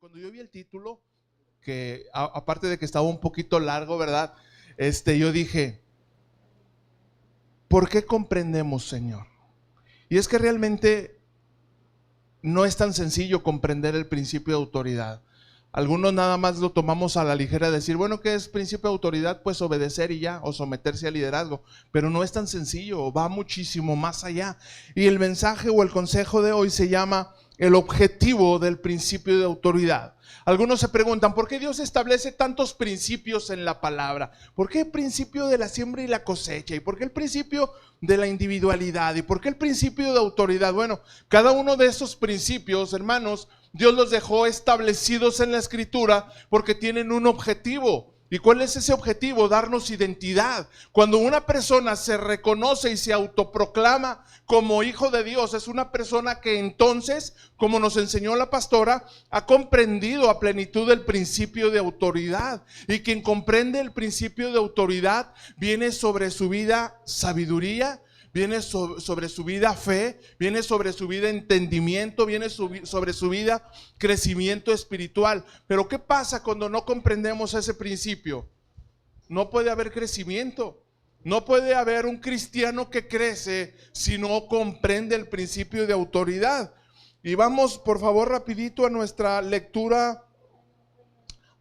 cuando yo vi el título, que aparte de que estaba un poquito largo, ¿verdad? Yo dije, ¿por qué comprendemos, Señor? Y es que realmente no es tan sencillo comprender el principio de autoridad. Algunos nada más lo tomamos a la ligera, decir, bueno, ¿qué es principio de autoridad? Pues obedecer y ya, o someterse al liderazgo. Pero no es tan sencillo, va muchísimo más allá. Y el mensaje o el consejo de hoy se llama el objetivo del principio de autoridad. Algunos se preguntan, ¿por qué Dios establece tantos principios en la palabra? ¿Por qué el principio de la siembra y la cosecha? ¿Y por qué el principio de la individualidad? ¿Y por qué el principio de autoridad? Bueno, cada uno de esos principios, hermanos, Dios los dejó establecidos en la Escritura porque tienen un objetivo. ¿Y cuál es ese objetivo? Darnos identidad. Cuando una persona se reconoce y se autoproclama como hijo de Dios, es una persona que entonces, como nos enseñó la pastora, ha comprendido a plenitud el principio de autoridad. Y quien comprende el principio de autoridad, viene sobre su vida sabiduría, viene sobre su vida fe, viene sobre su vida entendimiento, viene sobre su vida crecimiento espiritual. Pero ¿qué pasa cuando no comprendemos ese principio? No puede haber crecimiento. No puede haber un cristiano que crece si no comprende el principio de autoridad. Y vamos por favor rapidito a nuestra lectura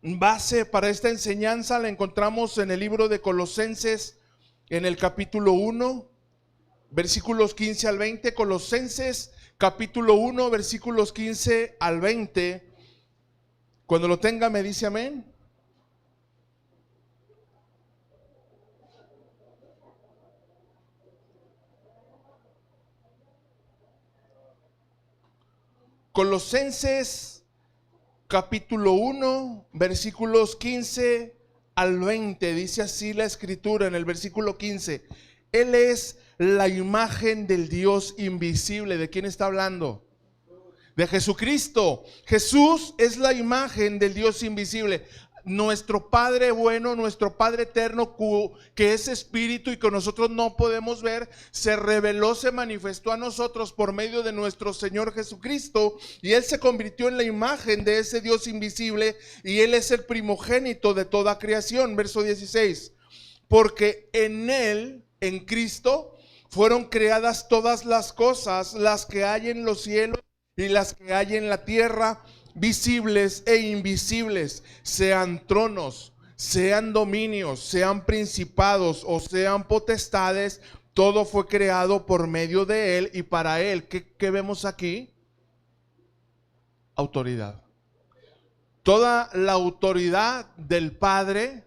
base para esta enseñanza. La encontramos en el libro de Colosenses, en el capítulo 1. Versículos 15 al 20, Colosenses capítulo 1, versículos 15 al 20. Cuando lo tenga me dice amén. Colosenses capítulo 1, versículos 15 al 20. Dice así la escritura en el versículo 15. Él es la imagen del Dios invisible. ¿De quién está hablando? De Jesucristo. Jesús es la imagen del Dios invisible. Nuestro Padre bueno, nuestro Padre eterno, que es espíritu y que nosotros no podemos ver, se reveló, se manifestó a nosotros por medio de nuestro Señor Jesucristo, y Él se convirtió en la imagen de ese Dios invisible, y Él es el primogénito de toda creación. Verso 16. Porque en Él, en Cristo, fueron creadas todas las cosas, las que hay en los cielos y las que hay en la tierra, visibles e invisibles, sean tronos, sean dominios, sean principados o sean potestades, todo fue creado por medio de Él y para Él. ¿Qué vemos aquí? Autoridad. Toda la autoridad del Padre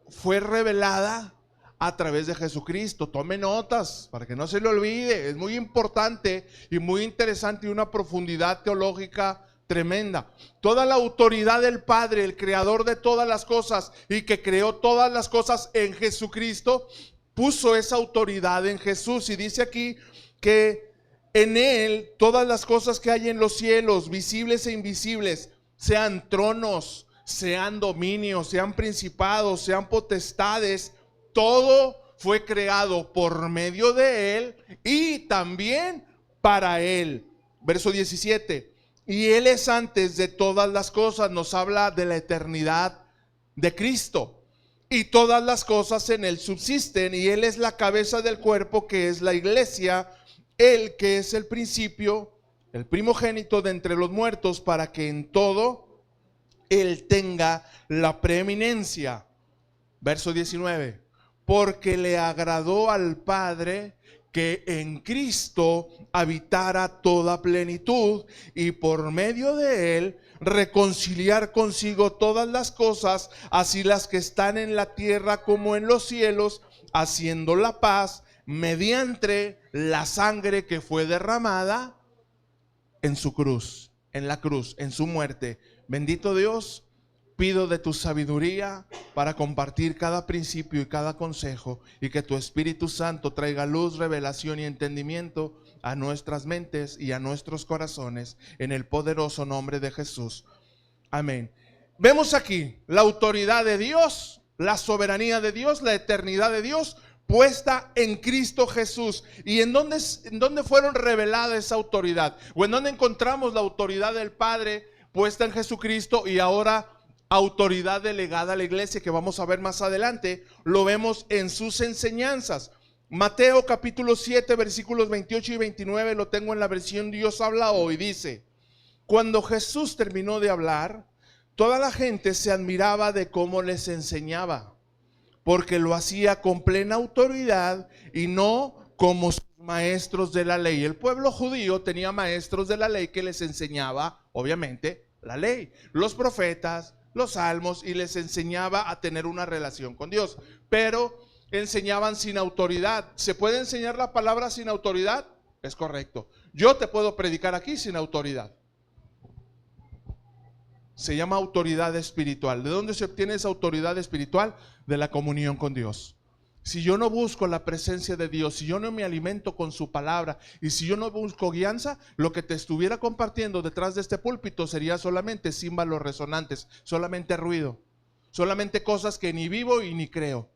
fue revelada a través de Jesucristo. Tome notas para que no se le olvide. Es muy importante y muy interesante y una profundidad teológica tremenda. Toda la autoridad del Padre, el creador de todas las cosas y que creó todas las cosas en Jesucristo, puso esa autoridad en Jesús. Y dice aquí que en Él todas las cosas que hay en los cielos, visibles e invisibles, sean tronos, sean dominios, sean principados, sean potestades, todo fue creado por medio de Él y también para Él. Verso 17. Y Él es antes de todas las cosas. Nos habla de la eternidad de Cristo. Y todas las cosas en Él subsisten. Y Él es la cabeza del cuerpo, que es la iglesia. Él que es el principio, el primogénito de entre los muertos, para que en todo Él tenga la preeminencia. Verso 19. Porque le agradó al Padre que en Cristo habitara toda plenitud, y por medio de Él reconciliar consigo todas las cosas, así las que están en la tierra como en los cielos, haciendo la paz mediante la sangre que fue derramada en su cruz, en la cruz, en su muerte. Bendito Dios, pido de tu sabiduría para compartir cada principio y cada consejo, y que tu Espíritu Santo traiga luz, revelación y entendimiento a nuestras mentes y a nuestros corazones, en el poderoso nombre de Jesús. Amén. Vemos aquí la autoridad de Dios, la soberanía de Dios, la eternidad de Dios puesta en Cristo Jesús. ¿Y en dónde fueron reveladas esa autoridad? ¿O en dónde encontramos la autoridad del Padre puesta en Jesucristo y ahora autoridad delegada a la iglesia, que vamos a ver más adelante, lo vemos en sus enseñanzas. Mateo capítulo 7 versículos 28 y 29, lo tengo en la versión Dios habla hoy, dice: cuando Jesús terminó de hablar, toda la gente se admiraba de cómo les enseñaba, porque lo hacía con plena autoridad y no como sus maestros de la ley. El pueblo judío tenía maestros de la ley que les enseñaba, obviamente, la ley, los profetas, los salmos, y les enseñaba a tener una relación con Dios, pero enseñaban sin autoridad. ¿Se puede enseñar la palabra sin autoridad? Es correcto. Yo te puedo predicar aquí sin autoridad. Se llama autoridad espiritual. ¿De dónde se obtiene esa autoridad espiritual? De la comunión con Dios. Si yo no busco la presencia de Dios, si yo no me alimento con su palabra y si yo no busco guianza, lo que te estuviera compartiendo detrás de este púlpito sería solamente címbalos resonantes, solamente ruido, solamente cosas que ni vivo y ni creo.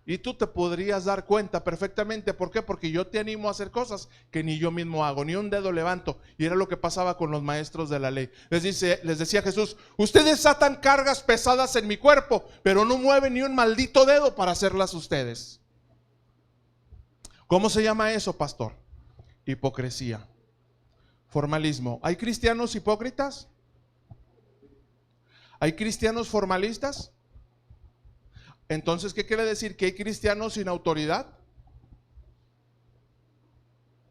Y tú te podrías dar cuenta perfectamente. ¿Por qué? Porque yo te animo a hacer cosas que ni yo mismo hago, ni un dedo levanto. Y era lo que pasaba con los maestros de la ley. Les decía Jesús: ustedes atan cargas pesadas en mi cuerpo, pero no mueven ni un maldito dedo para hacerlas ustedes. ¿Cómo se llama eso, pastor? Hipocresía, formalismo. ¿Hay cristianos hipócritas? ¿Hay cristianos formalistas? Entonces, ¿qué quiere decir? ¿Que hay cristianos sin autoridad?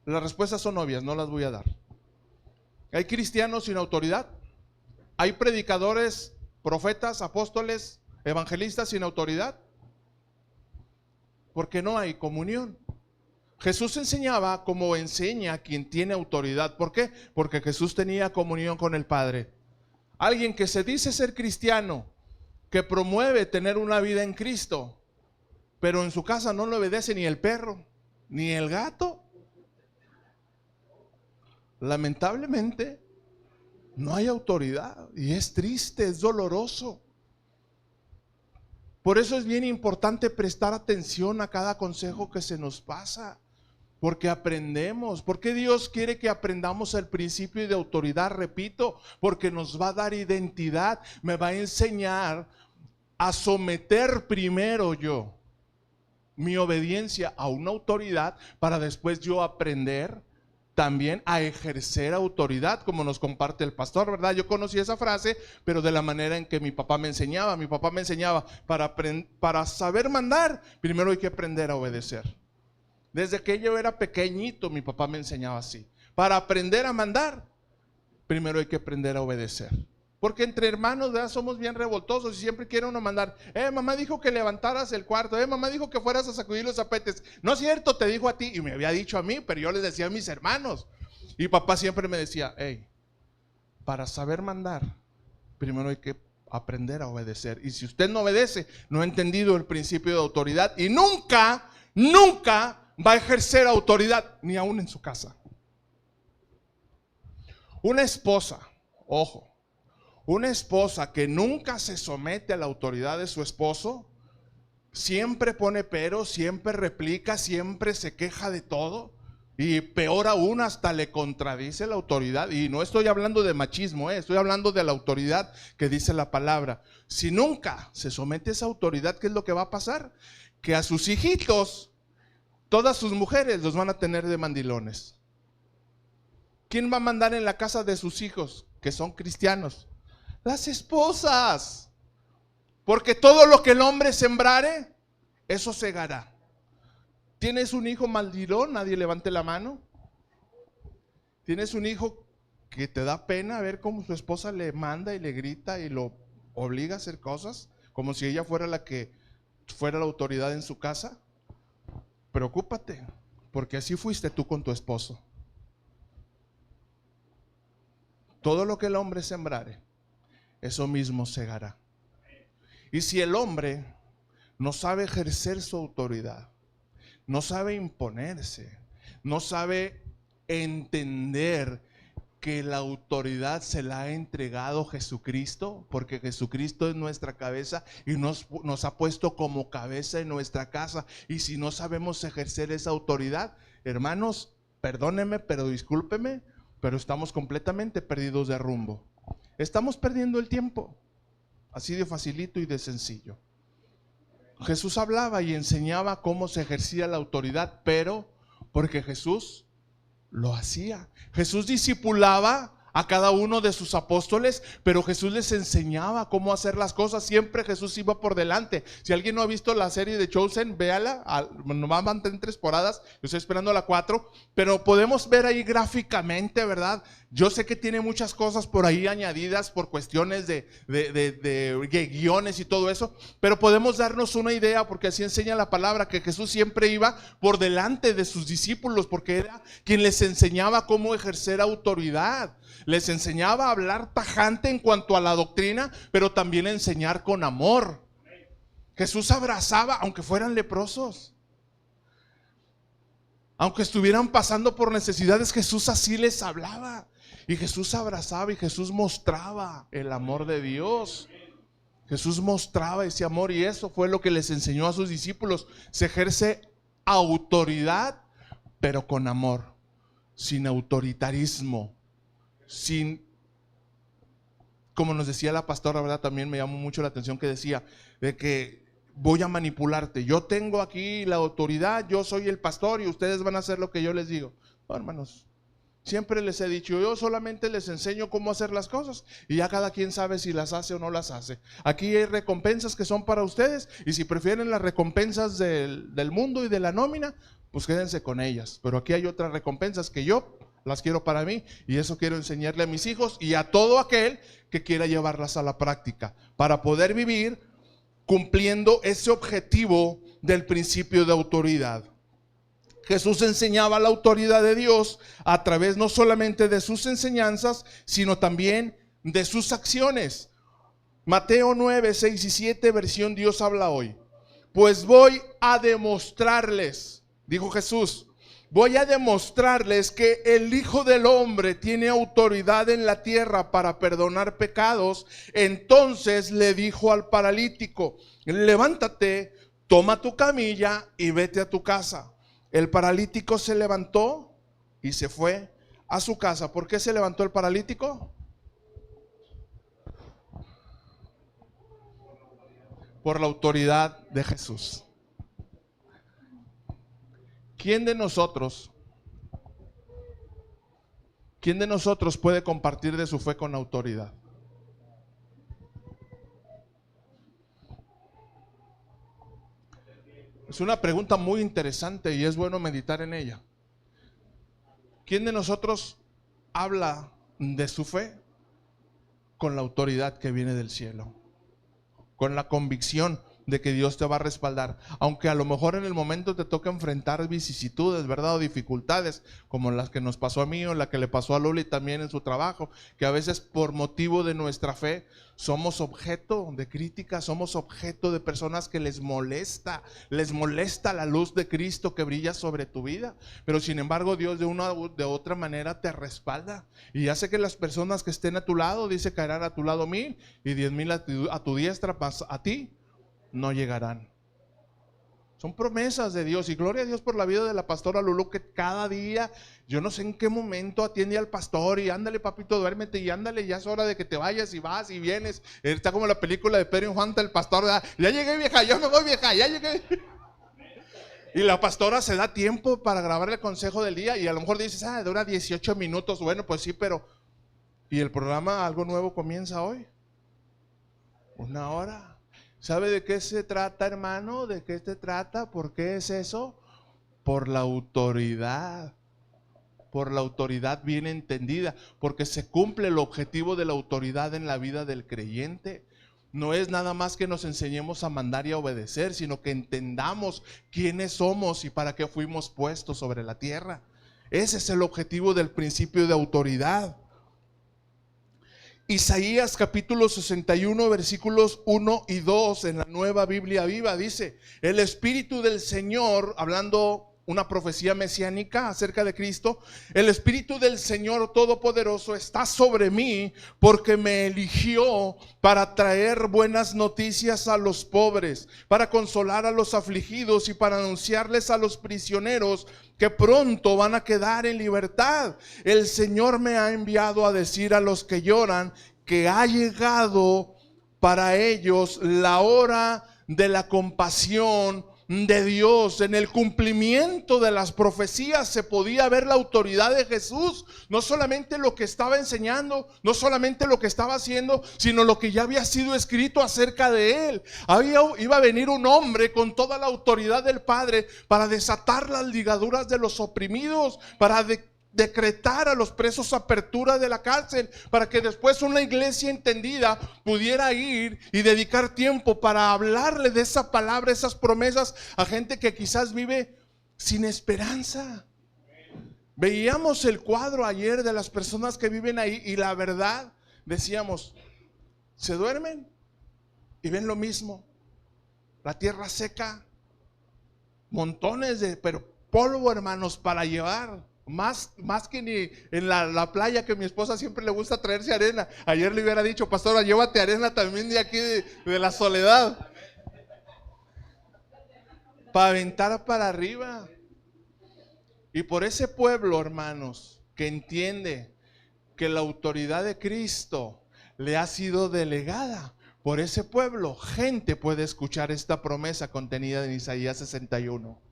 Las respuestas son obvias, no las voy a dar. ¿Hay cristianos sin autoridad? ¿Hay predicadores, profetas, apóstoles, evangelistas sin autoridad? Porque no hay comunión. Jesús enseñaba como enseña quien tiene autoridad. ¿Por qué? Porque Jesús tenía comunión con el Padre. Alguien que se dice ser cristiano, que promueve tener una vida en Cristo, pero en su casa no le obedece ni el perro, ni el gato. Lamentablemente, no hay autoridad y es triste, es doloroso. Por eso es bien importante prestar atención a cada consejo que se nos pasa, porque aprendemos. Porque Dios quiere que aprendamos el principio de autoridad, repito, porque nos va a dar identidad, me va a enseñar a someter primero yo mi obediencia a una autoridad para después yo aprender también a ejercer autoridad, como nos comparte el pastor, ¿verdad? Yo conocí esa frase, pero de la manera en que mi papá me enseñaba. Mi papá me enseñaba, para saber mandar, primero hay que aprender a obedecer. Desde que yo era pequeñito, mi papá me enseñaba así: para aprender a mandar, primero hay que aprender a obedecer. Porque entre hermanos, ¿verdad?, somos bien revoltosos y siempre quiere uno mandar. Mamá dijo que levantaras el cuarto. Mamá dijo que fueras a sacudir los tapetes. No es cierto, te dijo a ti. Y me había dicho a mí, pero yo les decía a mis hermanos. Y papá siempre me decía: para saber mandar, primero hay que aprender a obedecer. Y si usted no obedece, no ha entendido el principio de autoridad y nunca va a ejercer autoridad, ni aún en su casa. Una esposa, ojo, una esposa que nunca se somete a la autoridad de su esposo, siempre pone pero, siempre replica, siempre se queja de todo, y peor aún, hasta le contradice la autoridad. Y no estoy hablando de machismo, estoy hablando de la autoridad que dice la palabra. Si nunca se somete a esa autoridad, ¿qué es lo que va a pasar? Que a sus hijitos, todas sus mujeres los van a tener de mandilones. ¿Quién va a mandar en la casa de sus hijos que son cristianos? Las esposas. Porque todo lo que el hombre sembrare, eso segará. ¿Tienes un hijo mandilón? Nadie levante la mano. ¿Tienes un hijo que te da pena ver cómo su esposa le manda y le grita y lo obliga a hacer cosas, como si ella fuera la que fuera la autoridad en su casa? Preocúpate, porque así fuiste tú con tu esposo. Todo lo que el hombre sembrare, eso mismo segará. Y si el hombre no sabe ejercer su autoridad, no sabe imponerse, no sabe entender que la autoridad se la ha entregado Jesucristo, porque Jesucristo es nuestra cabeza y nos ha puesto como cabeza en nuestra casa. Y si no sabemos ejercer esa autoridad, hermanos, perdónenme, pero discúlpeme, pero estamos completamente perdidos de rumbo. Estamos perdiendo el tiempo. Así de facilito y de sencillo. Jesús hablaba y enseñaba cómo se ejercía la autoridad, pero porque Jesús lo hacía. Jesús discipulaba a cada uno de sus apóstoles, pero Jesús les enseñaba cómo hacer las cosas. Siempre Jesús iba por delante. Si alguien no ha visto la serie de Chosen, véala. Nomás van en 3 temporadas, yo estoy esperando la 4, pero podemos ver ahí gráficamente, ¿verdad? Yo sé que tiene muchas cosas por ahí añadidas por cuestiones de guiones y todo eso, pero podemos darnos una idea, porque así enseña la palabra, que Jesús siempre iba por delante de sus discípulos, porque era quien les enseñaba cómo ejercer autoridad. Les enseñaba a hablar tajante en cuanto a la doctrina, pero también enseñar con amor. Jesús abrazaba, aunque fueran leprosos, aunque estuvieran pasando por necesidades, Jesús así les hablaba. Y Jesús abrazaba y Jesús mostraba el amor de Dios. Jesús mostraba ese amor, y eso fue lo que les enseñó a sus discípulos. Se ejerce autoridad, pero con amor, sin autoritarismo, sin, como nos decía la pastora, ¿verdad? También me llamó mucho la atención que decía de que voy a manipularte. Yo tengo aquí la autoridad, yo soy el pastor y ustedes van a hacer lo que yo les digo. No, hermanos, siempre les he dicho, yo solamente les enseño cómo hacer las cosas y ya cada quien sabe si las hace o no las hace. Aquí hay recompensas que son para ustedes, y si prefieren las recompensas del mundo y de la nómina, pues quédense con ellas. Pero aquí hay otras recompensas que yo las quiero para mí, y eso quiero enseñarle a mis hijos y a todo aquel que quiera llevarlas a la práctica, para poder vivir cumpliendo ese objetivo del principio de autoridad. Jesús enseñaba la autoridad de Dios a través no solamente de sus enseñanzas, sino también de sus acciones. Mateo 9, 6 y 7, versión Dios habla hoy. Pues voy a demostrarles, dijo Jesús, voy a demostrarles que el Hijo del Hombre tiene autoridad en la tierra para perdonar pecados. Entonces le dijo al paralítico, levántate, toma tu camilla y vete a tu casa. El paralítico se levantó y se fue a su casa. ¿Por qué se levantó el paralítico? Por la autoridad de Jesús. ¿Quién de nosotros puede compartir de su fe con autoridad? Es una pregunta muy interesante y es bueno meditar en ella. ¿Quién de nosotros habla de su fe con la autoridad que viene del cielo? Con la convicción de que Dios te va a respaldar, aunque a lo mejor en el momento te toca enfrentar vicisitudes, ¿verdad? O dificultades, como las que nos pasó a mí o la que le pasó a Luli también en su trabajo, que a veces por motivo de nuestra fe somos objeto de crítica, somos objeto de personas que les molesta la luz de Cristo que brilla sobre tu vida, pero sin embargo Dios de una u de otra manera te respalda y hace que las personas que estén a tu lado, dice, caerán a tu lado 1000 y 10,000 a tu diestra, a ti no llegarán. Son promesas de Dios, y gloria a Dios por la vida de la pastora Lulú, que cada día, yo no sé en qué momento, atiende al pastor y ándale papito, duérmete y ándale, ya es hora de que te vayas y vas y vienes. Está como la película de Pedro Infante, el pastor, ¿verdad? Ya llegué vieja, yo me voy vieja, ya llegué. Y la pastora se da tiempo para grabar el consejo del día y a lo mejor dices, dura 18 minutos, bueno, pues sí, pero ¿y el programa Algo Nuevo comienza hoy? 1 hora. ¿Sabe de qué se trata, hermano? ¿De qué se trata? ¿Por qué es eso? Por la autoridad. Por la autoridad bien entendida. Porque se cumple el objetivo de la autoridad en la vida del creyente. No es nada más que nos enseñemos a mandar y a obedecer, sino que entendamos quiénes somos y para qué fuimos puestos sobre la tierra. Ese es el objetivo del principio de autoridad. Isaías capítulo 61 versículos 1 y 2 en la Nueva Biblia Viva dice: el Espíritu del Señor, hablando una profecía mesiánica acerca de Cristo, el Espíritu del Señor Todopoderoso está sobre mí porque me eligió para traer buenas noticias a los pobres, para consolar a los afligidos y para anunciarles a los prisioneros que pronto van a quedar en libertad. El Señor me ha enviado a decir a los que lloran que ha llegado para ellos la hora de la compasión de Dios. En el cumplimiento de las profecías se podía ver la autoridad de Jesús, no solamente lo que estaba enseñando, no solamente lo que estaba haciendo, sino lo que ya había sido escrito acerca de él. Iba a venir un hombre con toda la autoridad del Padre para desatar las ligaduras de los oprimidos, para decretar a los presos apertura de la cárcel, para que después una iglesia entendida pudiera ir y dedicar tiempo para hablarle de esa palabra, esas promesas a gente que quizás vive sin esperanza. Veíamos el cuadro ayer de las personas que viven ahí y la verdad, decíamos, se duermen y ven lo mismo, la tierra seca, montones de polvo, hermanos, para llevar. Más que ni en la playa, que mi esposa siempre le gusta traerse arena. Ayer le hubiera dicho, pastora, llévate arena también de aquí de la Soledad, para aventar para arriba. Y por ese pueblo, hermanos, que entiende que la autoridad de Cristo le ha sido delegada, por ese pueblo, gente puede escuchar esta promesa contenida en Isaías 61.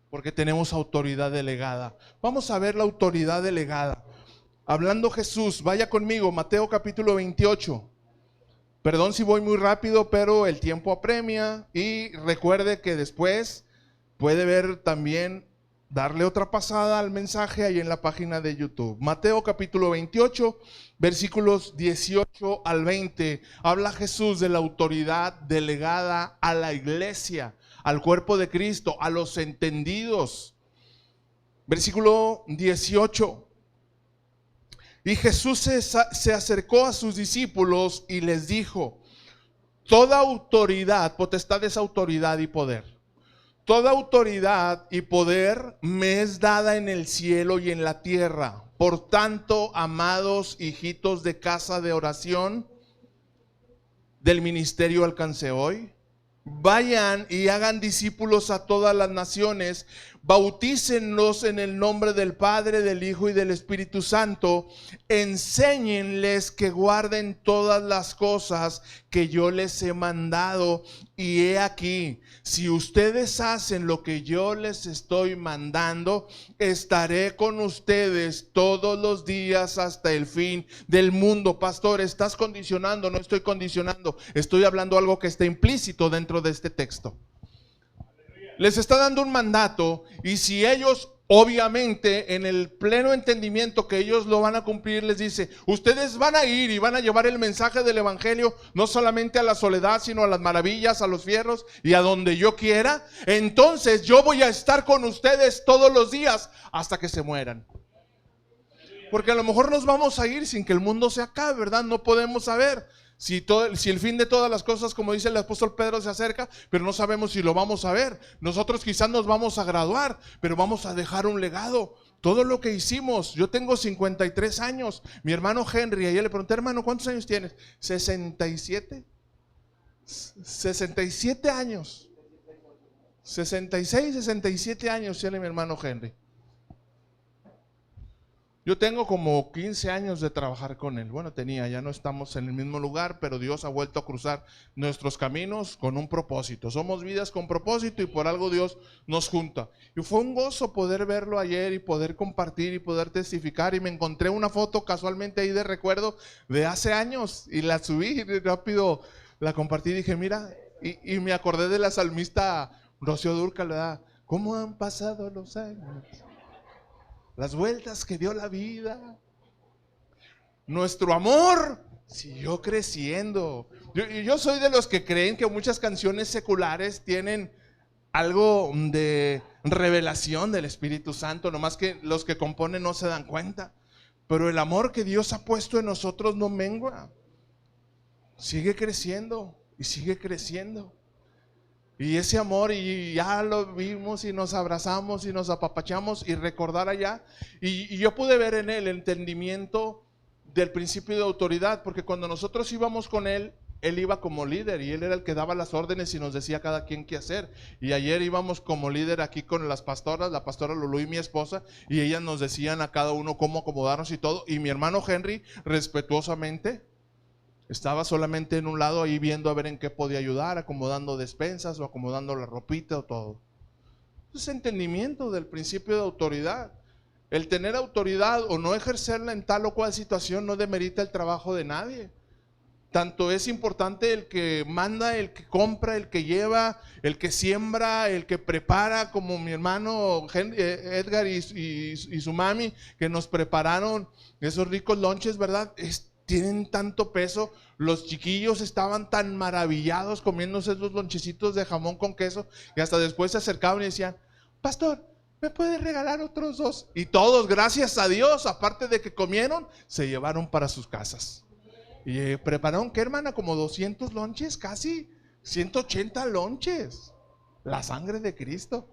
Porque tenemos autoridad delegada. Vamos a ver la autoridad delegada. Hablando Jesús, vaya conmigo, Mateo capítulo 28. Perdón si voy muy rápido, pero el tiempo apremia. Y recuerde que después puede ver también, darle otra pasada al mensaje ahí en la página de YouTube. Mateo capítulo 28, versículos 18 al 20. Habla Jesús de la autoridad delegada a la iglesia, al cuerpo de Cristo, a los entendidos. Versículo 18. Y Jesús se acercó a sus discípulos y les dijo: toda autoridad, potestad es autoridad y poder. Toda autoridad y poder me es dada en el cielo y en la tierra. Por tanto, amados hijitos de casa de oración, del ministerio alcancé hoy, vayan y hagan discípulos a todas las naciones, bautícenlos en el nombre del Padre, del Hijo y del Espíritu Santo, enséñenles que guarden todas las cosas que yo les he mandado, y he aquí, si ustedes hacen lo que yo les estoy mandando, estaré con ustedes todos los días hasta el fin del mundo. Pastor, ¿estás condicionando? No estoy condicionando, estoy hablando algo que está implícito dentro de este texto. Les está dando un mandato, y si ellos, obviamente, en el pleno entendimiento que ellos lo van a cumplir, les dice: ustedes van a ir y van a llevar el mensaje del evangelio, no solamente a la Soledad, sino a las Maravillas, a los Fierros y a donde yo quiera. Entonces yo voy a estar con ustedes todos los días hasta que se mueran. Porque a lo mejor nos vamos a ir sin que el mundo se acabe, ¿verdad? No podemos saber si el fin de todas las cosas, como dice el apóstol Pedro, se acerca, pero no sabemos si lo vamos a ver. Nosotros quizás nos vamos a graduar, pero vamos a dejar un legado. Todo lo que hicimos, yo tengo 53 años, mi hermano Henry, ayer le pregunté: hermano, ¿cuántos años tienes? 67 años, 66, 67 años tiene mi hermano Henry. Yo tengo como 15 años de trabajar con él. Bueno, ya no estamos en el mismo lugar, pero Dios ha vuelto a cruzar nuestros caminos con un propósito. Somos vidas con propósito y por algo Dios nos junta. Y fue un gozo poder verlo ayer y poder compartir y poder testificar. Y me encontré una foto casualmente ahí de recuerdo de hace años y la subí y rápido la compartí y dije: mira, y me acordé de la salmista Rocío Dúrcal, ¿verdad? ¿Cómo han pasado los años? Las vueltas que dio la vida. Nuestro amor siguió creciendo. Yo soy de los que creen que muchas canciones seculares tienen algo de revelación del Espíritu Santo, nomás que los que componen no se dan cuenta. Pero el amor que Dios ha puesto en nosotros no mengua. Sigue creciendo y sigue creciendo. Y ese amor, y ya lo vimos y nos abrazamos y nos apapachamos, y recordar allá. Y yo pude ver en él el entendimiento del principio de autoridad, porque cuando nosotros íbamos con él, él iba como líder y él era el que daba las órdenes y nos decía a cada quien qué hacer. Y ayer íbamos como líder aquí con las pastoras, la pastora Lulú y mi esposa, y ellas nos decían a cada uno cómo acomodarnos y todo. Y mi hermano Henry, respetuosamente, estaba solamente en un lado ahí viendo a ver en qué podía ayudar, acomodando despensas o acomodando la ropita o todo. Es entendimiento del principio de autoridad. El tener autoridad o no ejercerla en tal o cual situación no demerita el trabajo de nadie. Tanto es importante el que manda, el que compra, el que lleva, el que siembra, el que prepara, como mi hermano Edgar y su mami, que nos prepararon esos ricos lonches, ¿verdad? Tienen tanto peso. Los chiquillos estaban tan maravillados comiéndose esos lonchecitos de jamón con queso, y hasta después se acercaban y decían: pastor, ¿me puede regalar otros 2? Y todos, gracias a Dios, aparte de que comieron, se llevaron para sus casas. Y prepararon, ¿qué, hermana? Como 200 lonches, casi 180 lonches. La sangre de Cristo.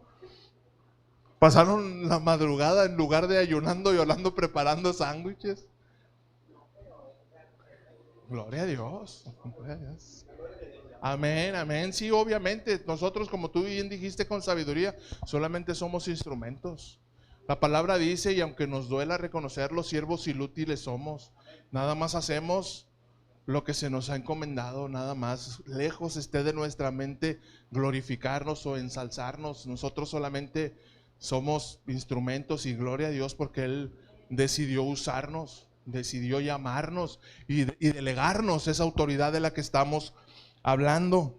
Pasaron la madrugada en lugar de ayunando y orando, preparando sándwiches. Gloria a Dios. Gloria a Dios. Amén, amén. Sí, obviamente, nosotros, como tú bien dijiste, con sabiduría, solamente somos instrumentos. La palabra dice, y aunque nos duela reconocerlo, siervos inútiles somos. Nada más hacemos lo que se nos ha encomendado, nada más. Lejos esté de nuestra mente glorificarnos o ensalzarnos. Nosotros solamente somos instrumentos, y gloria a Dios porque Él decidió usarnos, decidió llamarnos y delegarnos esa autoridad de la que estamos hablando.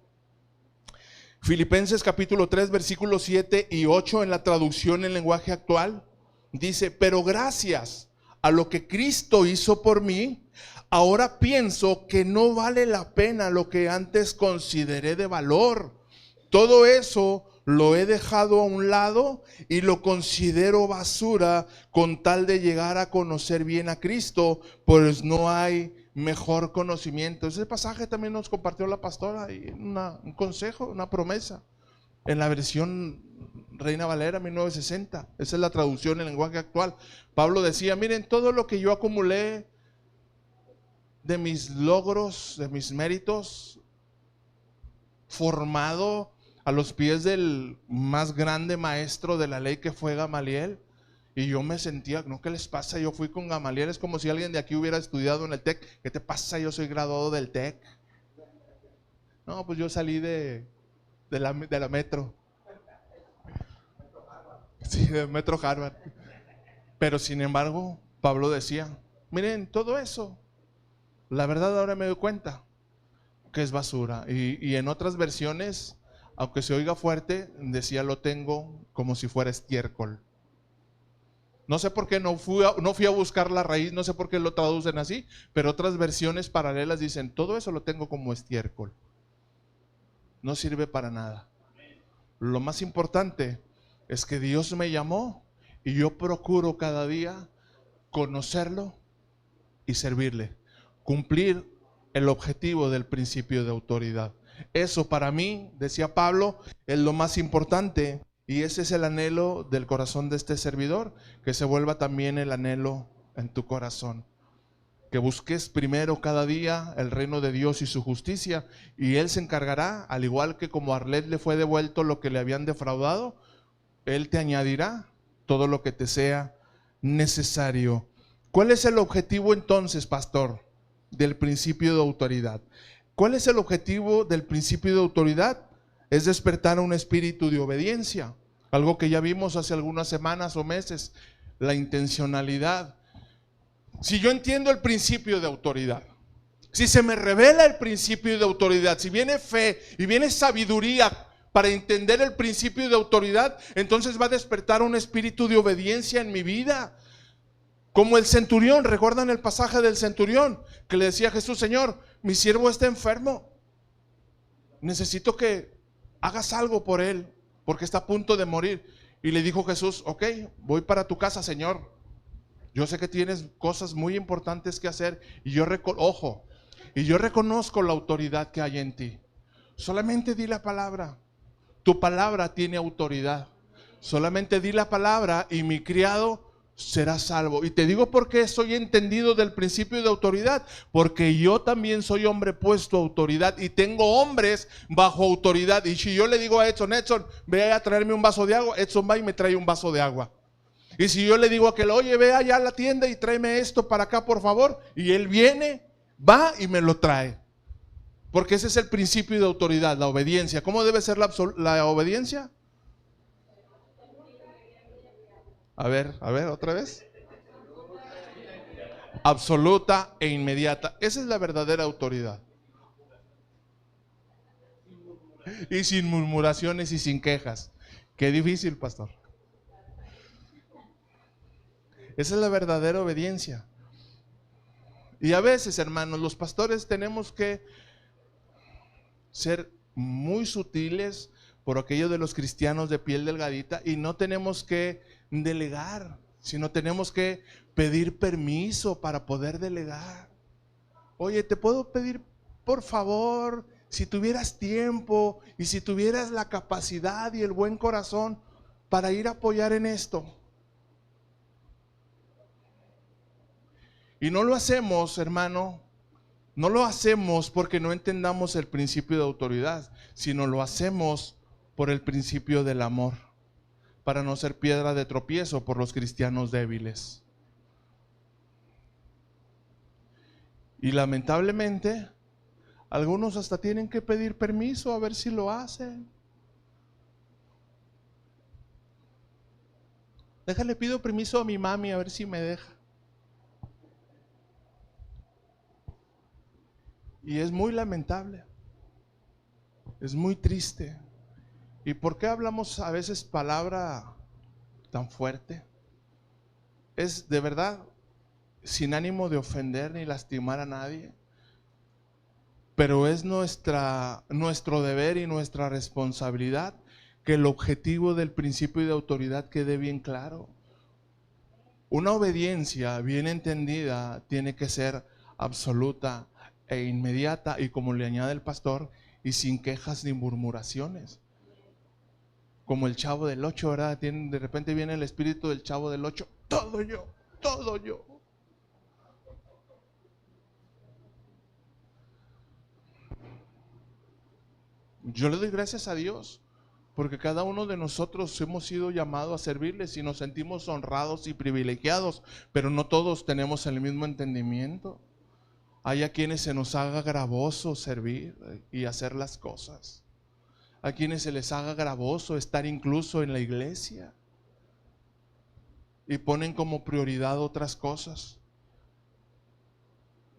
Filipenses capítulo 3 versículos 7 y 8 en la traducción en lenguaje actual dice: pero gracias a lo que Cristo hizo por mí, ahora pienso que no vale la pena lo que antes consideré de valor. Todo eso lo he dejado a un lado y lo considero basura con tal de llegar a conocer bien a Cristo, pues no hay mejor conocimiento. Ese pasaje también nos compartió la pastora, y un consejo, una promesa, en la versión Reina Valera 1960. Esa es la traducción en lenguaje actual. Pablo decía: miren, todo lo que yo acumulé de mis logros, de mis méritos, formado a los pies del más grande maestro de la ley, que fue Gamaliel. Y yo me sentía, ¿no? ¿Qué les pasa? Yo fui con Gamaliel. Es como si alguien de aquí hubiera estudiado en el TEC. ¿Qué te pasa? Yo soy graduado del TEC. No, pues yo salí de la Metro. Sí, de Metro Harvard. Pero sin embargo, Pablo decía: miren, todo eso, la verdad ahora me doy cuenta que es basura. Y en otras versiones, aunque se oiga fuerte, decía: lo tengo como si fuera estiércol. No sé por qué no fui a buscar la raíz, no sé por qué lo traducen así, pero otras versiones paralelas dicen: todo eso lo tengo como estiércol. No sirve para nada. Lo más importante es que Dios me llamó y yo procuro cada día conocerlo y servirle, cumplir el objetivo del principio de autoridad. Eso para mí, decía Pablo, es lo más importante, y ese es el anhelo del corazón de este servidor, que se vuelva también el anhelo en tu corazón. Que busques primero cada día el reino de Dios y su justicia, y Él se encargará, al igual que como a Arlet le fue devuelto lo que le habían defraudado, Él te añadirá todo lo que te sea necesario. ¿Cuál es el objetivo entonces, pastor, del principio de autoridad? ¿Cuál es el objetivo del principio de autoridad? Es despertar un espíritu de obediencia, algo que ya vimos hace algunas semanas o meses, la intencionalidad. Si yo entiendo el principio de autoridad, si se me revela el principio de autoridad, si viene fe y viene sabiduría para entender el principio de autoridad, entonces va a despertar un espíritu de obediencia en mi vida. Como el centurión, ¿recuerdan el pasaje del centurión? Que le decía a Jesús: Señor, mi siervo está enfermo, necesito que hagas algo por él, porque está a punto de morir. Y le dijo Jesús: ok, voy para tu casa, Señor. Yo sé que tienes cosas muy importantes que hacer, y yo reconozco la autoridad que hay en ti. Solamente di la palabra. Tu palabra tiene autoridad. Solamente di la palabra y mi criado serás salvo. Y te digo por qué soy entendido del principio de autoridad, porque yo también soy hombre puesto a autoridad y tengo hombres bajo autoridad. Y si yo le digo a Edson, Edson, ve a traerme un vaso de agua, Edson va y me trae un vaso de agua. Y si yo le digo a aquel, oye, ve allá a la tienda y tráeme esto para acá, por favor, y él viene, va y me lo trae. Porque ese es el principio de autoridad, la obediencia. ¿Cómo debe ser la obediencia? A ver, otra vez. Absoluta e inmediata. Esa es la verdadera autoridad. Y sin murmuraciones y sin quejas. Qué difícil, pastor. Esa es la verdadera obediencia. Y a veces, hermanos, los pastores tenemos que ser muy sutiles por aquello de los cristianos de piel delgadita y no tenemos que delegar, sino tenemos que pedir permiso para poder delegar. Oye, ¿te puedo pedir, por favor, si tuvieras tiempo y si tuvieras la capacidad y el buen corazón para ir a apoyar en esto? Y no lo hacemos, hermano, no lo hacemos porque no entendamos el principio de autoridad, sino lo hacemos por el principio del amor, para no ser piedra de tropiezo por los cristianos débiles. Y lamentablemente, algunos hasta tienen que pedir permiso a ver si lo hacen. Déjale, pido permiso a mi mami a ver si me deja. Y es muy lamentable, es muy triste. ¿Y por qué hablamos a veces palabra tan fuerte? Es de verdad sin ánimo de ofender ni lastimar a nadie, pero es nuestro deber y nuestra responsabilidad que el objetivo del principio de autoridad quede bien claro. Una obediencia bien entendida tiene que ser absoluta e inmediata, y como le añade el pastor, y sin quejas ni murmuraciones. Como el Chavo del Ocho, ¿verdad? De repente viene el espíritu del Chavo del Ocho, todo yo, todo yo. Yo le doy gracias a Dios porque cada uno de nosotros hemos sido llamados a servirles y nos sentimos honrados y privilegiados, pero no todos tenemos el mismo entendimiento. Hay a quienes se nos haga gravoso servir y hacer las cosas. A quienes se les haga gravoso estar incluso en la iglesia y ponen como prioridad otras cosas.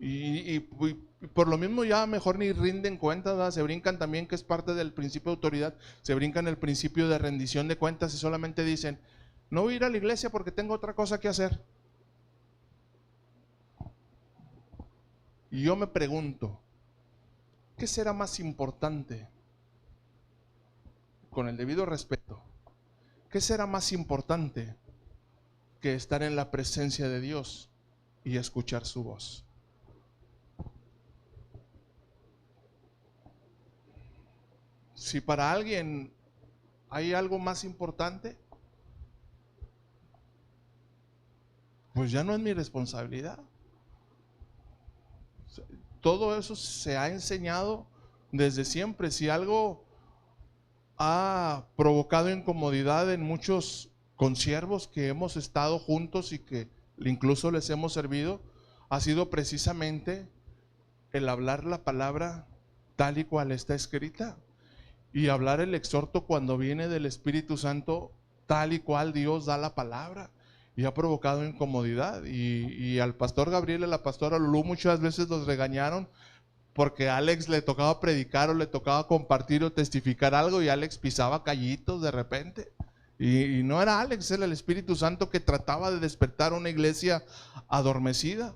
Y por lo mismo ya mejor ni rinden cuentas, ¿verdad? Se brincan también, que es parte del principio de autoridad, se brincan el principio de rendición de cuentas y solamente dicen, no voy a ir a la iglesia porque tengo otra cosa que hacer. Y yo me pregunto, ¿qué será más importante? Con el debido respeto, ¿qué será más importante que estar en la presencia de Dios y escuchar su voz? Si para alguien hay algo más importante, pues ya no es mi responsabilidad. Todo eso se ha enseñado desde siempre. Si algo ha provocado incomodidad en muchos consiervos que hemos estado juntos y que incluso les hemos servido, ha sido precisamente el hablar la palabra tal y cual está escrita y hablar el exhorto cuando viene del Espíritu Santo tal y cual Dios da la palabra, y ha provocado incomodidad. Y al pastor Gabriel y a la pastora Lulú muchas veces los regañaron porque a Alex le tocaba predicar o le tocaba compartir o testificar algo y Alex pisaba callitos de repente. Y no era Alex, era el Espíritu Santo que trataba de despertar una iglesia adormecida.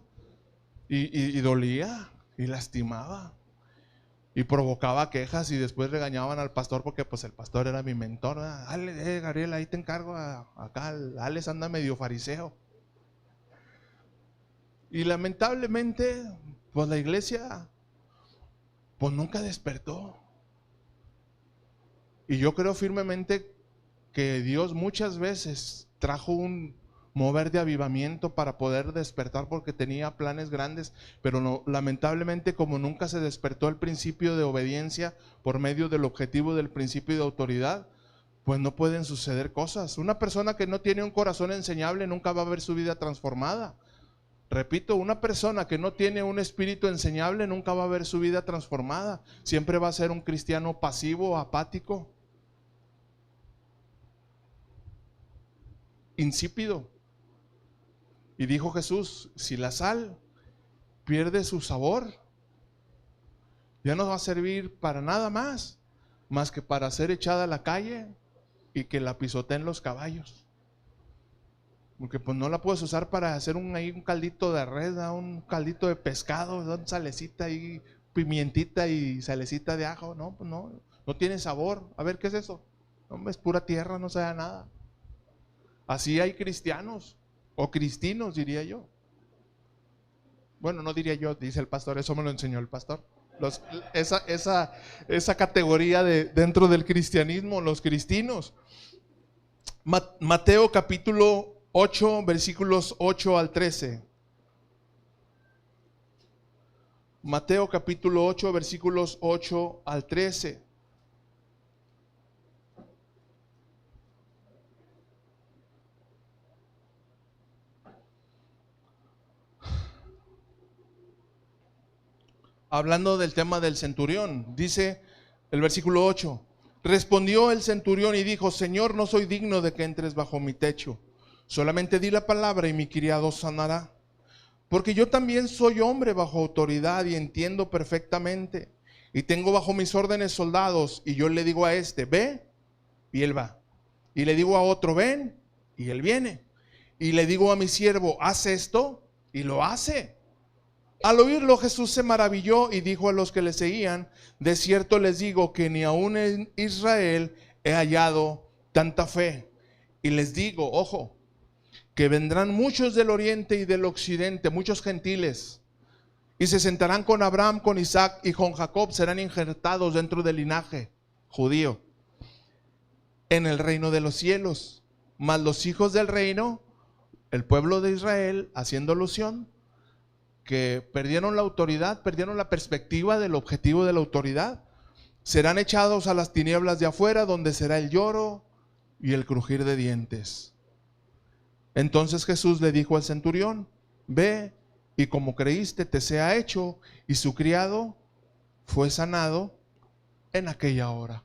Y dolía y lastimaba y provocaba quejas, y después regañaban al pastor porque pues el pastor era mi mentor. Dale, Gabriel, ahí te encargo, acá Alex anda medio fariseo. Y lamentablemente pues la iglesia pues nunca despertó. Y yo creo firmemente que Dios muchas veces trajo mover de avivamiento para poder despertar, porque tenía planes grandes, pero no, lamentablemente, como nunca se despertó el principio de obediencia por medio del objetivo del principio de autoridad, pues no pueden suceder cosas. Una persona que no tiene un corazón enseñable nunca va a ver su vida transformada. Repito, una persona que no tiene un espíritu enseñable nunca va a ver su vida transformada. Siempre va a ser un cristiano pasivo, apático, insípido. Y dijo Jesús, si la sal pierde su sabor, ya no va a servir para nada más que para ser echada a la calle y que la pisoteen los caballos. Porque pues no la puedes usar para hacer un caldito de res, un caldito de pescado, una salecita y pimientita y salecita de ajo. No, pues no tiene sabor. A ver, ¿qué es eso? No, es pura tierra, no sabe a nada. Así hay cristianos, o cristinos diría yo. Bueno, no diría yo, dice el pastor, eso me lo enseñó el pastor. Esa categoría dentro del cristianismo, los cristinos. Mateo capítulo 8, versículos 8 al 13. Mateo capítulo 8, versículos 8 al 13. Hablando del tema del centurión, dice el versículo 8: respondió el centurión y dijo: Señor, no soy digno de que entres bajo mi techo. Solamente di la palabra y mi criado sanará. Porque yo también soy hombre bajo autoridad y entiendo perfectamente. Y tengo bajo mis órdenes soldados, y yo le digo a este, ve, y él va. Y le digo a otro, ven, y él viene. Y le digo a mi siervo, haz esto, y lo hace. Al oírlo, Jesús se maravilló y dijo a los que le seguían: de cierto les digo que ni aún en Israel he hallado tanta fe. Y les digo, ojo, que vendrán muchos del oriente y del occidente, muchos gentiles, y se sentarán con Abraham, con Isaac y con Jacob, serán injertados dentro del linaje judío en el reino de los cielos. Mas los hijos del reino, el pueblo de Israel, haciendo alusión que perdieron la autoridad, perdieron la perspectiva del objetivo de la autoridad, serán echados a las tinieblas de afuera, donde será el lloro y el crujir de dientes. Entonces Jesús le dijo al centurión: ve, y como creíste te sea hecho. Y su criado fue sanado en aquella hora.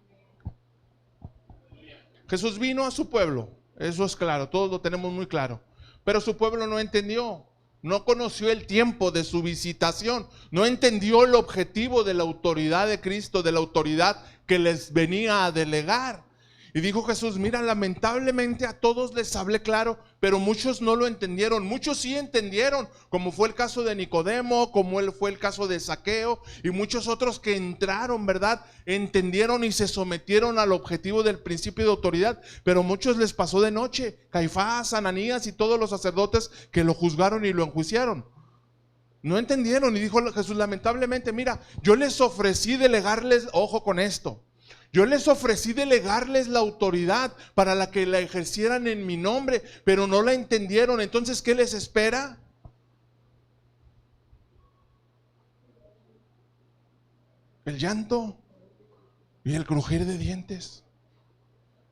Jesús vino a su pueblo, eso es claro, todos lo tenemos muy claro. Pero su pueblo no entendió, no conoció el tiempo de su visitación, no entendió el objetivo de la autoridad de Cristo, de la autoridad que les venía a delegar. Y dijo Jesús: mira, lamentablemente a todos les hablé claro, pero muchos no lo entendieron. Muchos sí entendieron, como fue el caso de Nicodemo, como fue el caso de Zaqueo y muchos otros que entraron, ¿verdad? Entendieron y se sometieron al objetivo del principio de autoridad, pero muchos les pasó de noche. Caifás, Ananías y todos los sacerdotes que lo juzgaron y lo enjuiciaron no entendieron. Y dijo Jesús: lamentablemente, mira, yo les ofrecí delegarles, ojo con esto, yo les ofrecí delegarles la autoridad para la que la ejercieran en mi nombre, pero no la entendieron. Entonces, ¿qué les espera? El llanto y el crujir de dientes.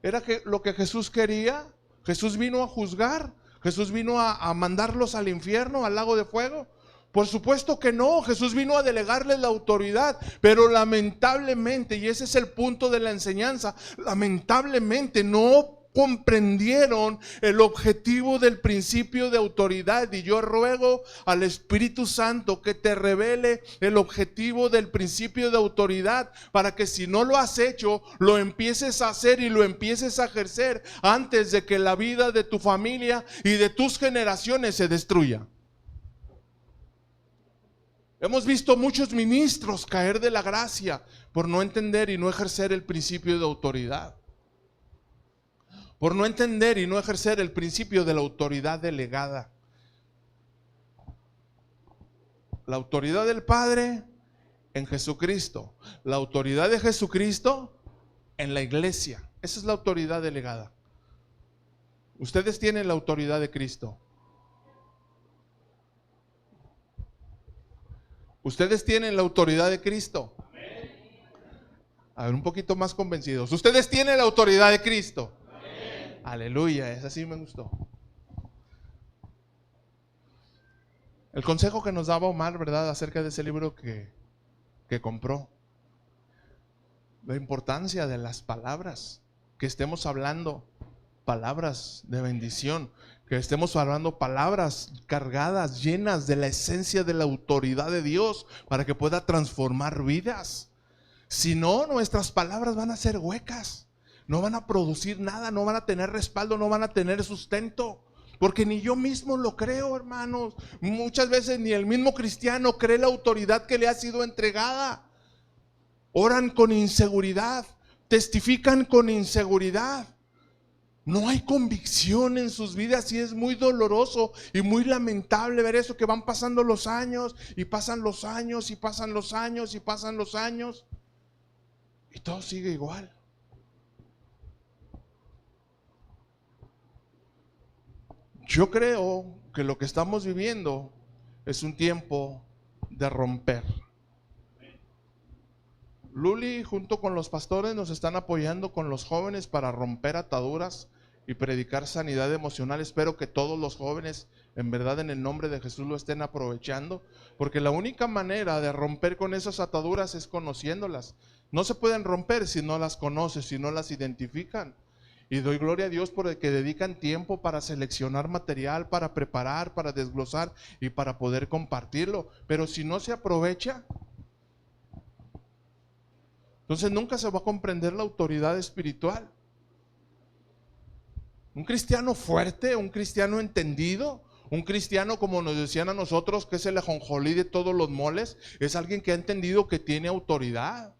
¿Era lo que Jesús quería? ¿Jesús vino a juzgar? ¿Jesús vino a mandarlos al infierno, al lago de fuego? Por supuesto que no. Jesús vino a delegarles la autoridad, pero lamentablemente, y ese es el punto de la enseñanza, lamentablemente no comprendieron el objetivo del principio de autoridad. Y yo ruego al Espíritu Santo que te revele el objetivo del principio de autoridad, para que si no lo has hecho, lo empieces a hacer y lo empieces a ejercer antes de que la vida de tu familia y de tus generaciones se destruya. Hemos visto muchos ministros caer de la gracia por no entender y no ejercer el principio de autoridad. Por no entender y no ejercer el principio de la autoridad delegada. La autoridad del Padre en Jesucristo. La autoridad de Jesucristo en la iglesia. Esa es la autoridad delegada. Ustedes tienen la autoridad de Cristo. Ustedes tienen la autoridad de Cristo. A ver, un poquito más convencidos. Ustedes tienen la autoridad de Cristo. Aleluya, esa sí me gustó. El consejo que nos daba Omar, ¿verdad? Acerca de ese libro que compró. La importancia de las palabras. Que estemos hablando palabras de bendición. Que estemos hablando palabras cargadas, llenas de la esencia de la autoridad de Dios, para que pueda transformar vidas. Si no, nuestras palabras van a ser huecas. No van a producir nada, no van a tener respaldo, no van a tener sustento. Porque ni yo mismo lo creo, hermanos. Muchas veces ni el mismo cristiano cree la autoridad que le ha sido entregada. Oran con inseguridad, testifican con inseguridad. No hay convicción en sus vidas y es muy doloroso y muy lamentable ver eso, que van pasando los años y pasan los años y pasan los años y pasan los años y todo sigue igual. Yo creo que lo que estamos viviendo es un tiempo de romper. Luli junto con los pastores nos están apoyando con los jóvenes para romper ataduras y predicar sanidad emocional. Espero que todos los jóvenes en verdad en el nombre de Jesús lo estén aprovechando, porque la única manera de romper con esas ataduras es conociéndolas. No se pueden romper si no las conoces, si no las identifican. Y doy gloria a Dios por el que dedican tiempo para seleccionar material, para preparar, para desglosar y para poder compartirlo. Pero si no se aprovecha, entonces nunca se va a comprender la autoridad espiritual. Un cristiano fuerte, un cristiano entendido, un cristiano, como nos decían a nosotros, que es el ajonjolí de todos los moles, es alguien que ha entendido que tiene autoridad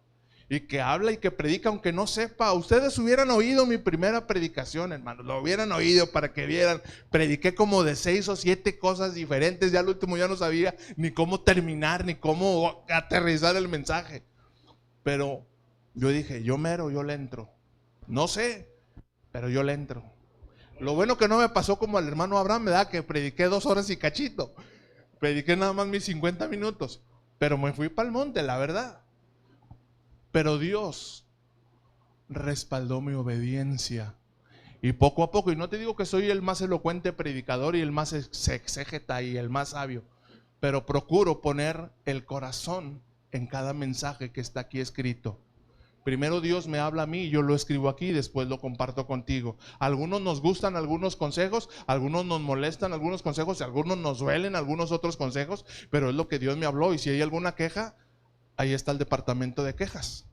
y que habla y que predica aunque no sepa. Ustedes hubieran oído mi primera predicación, hermanos, lo hubieran oído para que vieran. Prediqué como de 6 o 7 cosas diferentes, ya al último ya no sabía ni cómo terminar, ni cómo aterrizar el mensaje. Pero yo dije, yo le entro. No sé, pero yo le entro. Lo bueno que no me pasó como al hermano Abraham, ¿verdad? Que prediqué 2 horas y cachito. Prediqué nada más mis 50 minutos. Pero me fui para el monte, la verdad. Pero Dios respaldó mi obediencia. Y poco a poco, y no te digo que soy el más elocuente predicador y el más exégeta y el más sabio, pero procuro poner el corazón en cada mensaje que está aquí escrito. Primero Dios me habla a mí y yo lo escribo aquí y después lo comparto contigo. Algunos nos gustan algunos consejos, algunos nos molestan algunos consejos, algunos nos duelen algunos otros consejos, pero es lo que Dios me habló. Y si hay alguna queja, ahí está el departamento de quejas,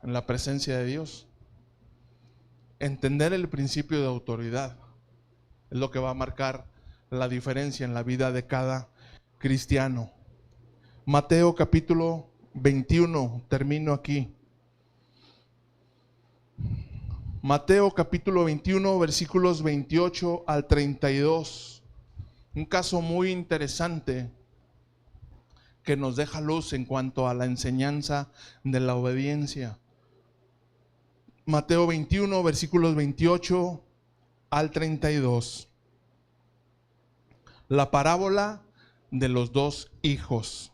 en la presencia de Dios. Entender el principio de autoridad es lo que va a marcar la diferencia en la vida de cada cristiano. Mateo capítulo 21, termino aquí. Mateo capítulo 21, versículos 28 al 32. Un caso muy interesante que nos deja luz en cuanto a la enseñanza de la obediencia. Mateo 21, versículos 28 al 32. La parábola de los 2 hijos.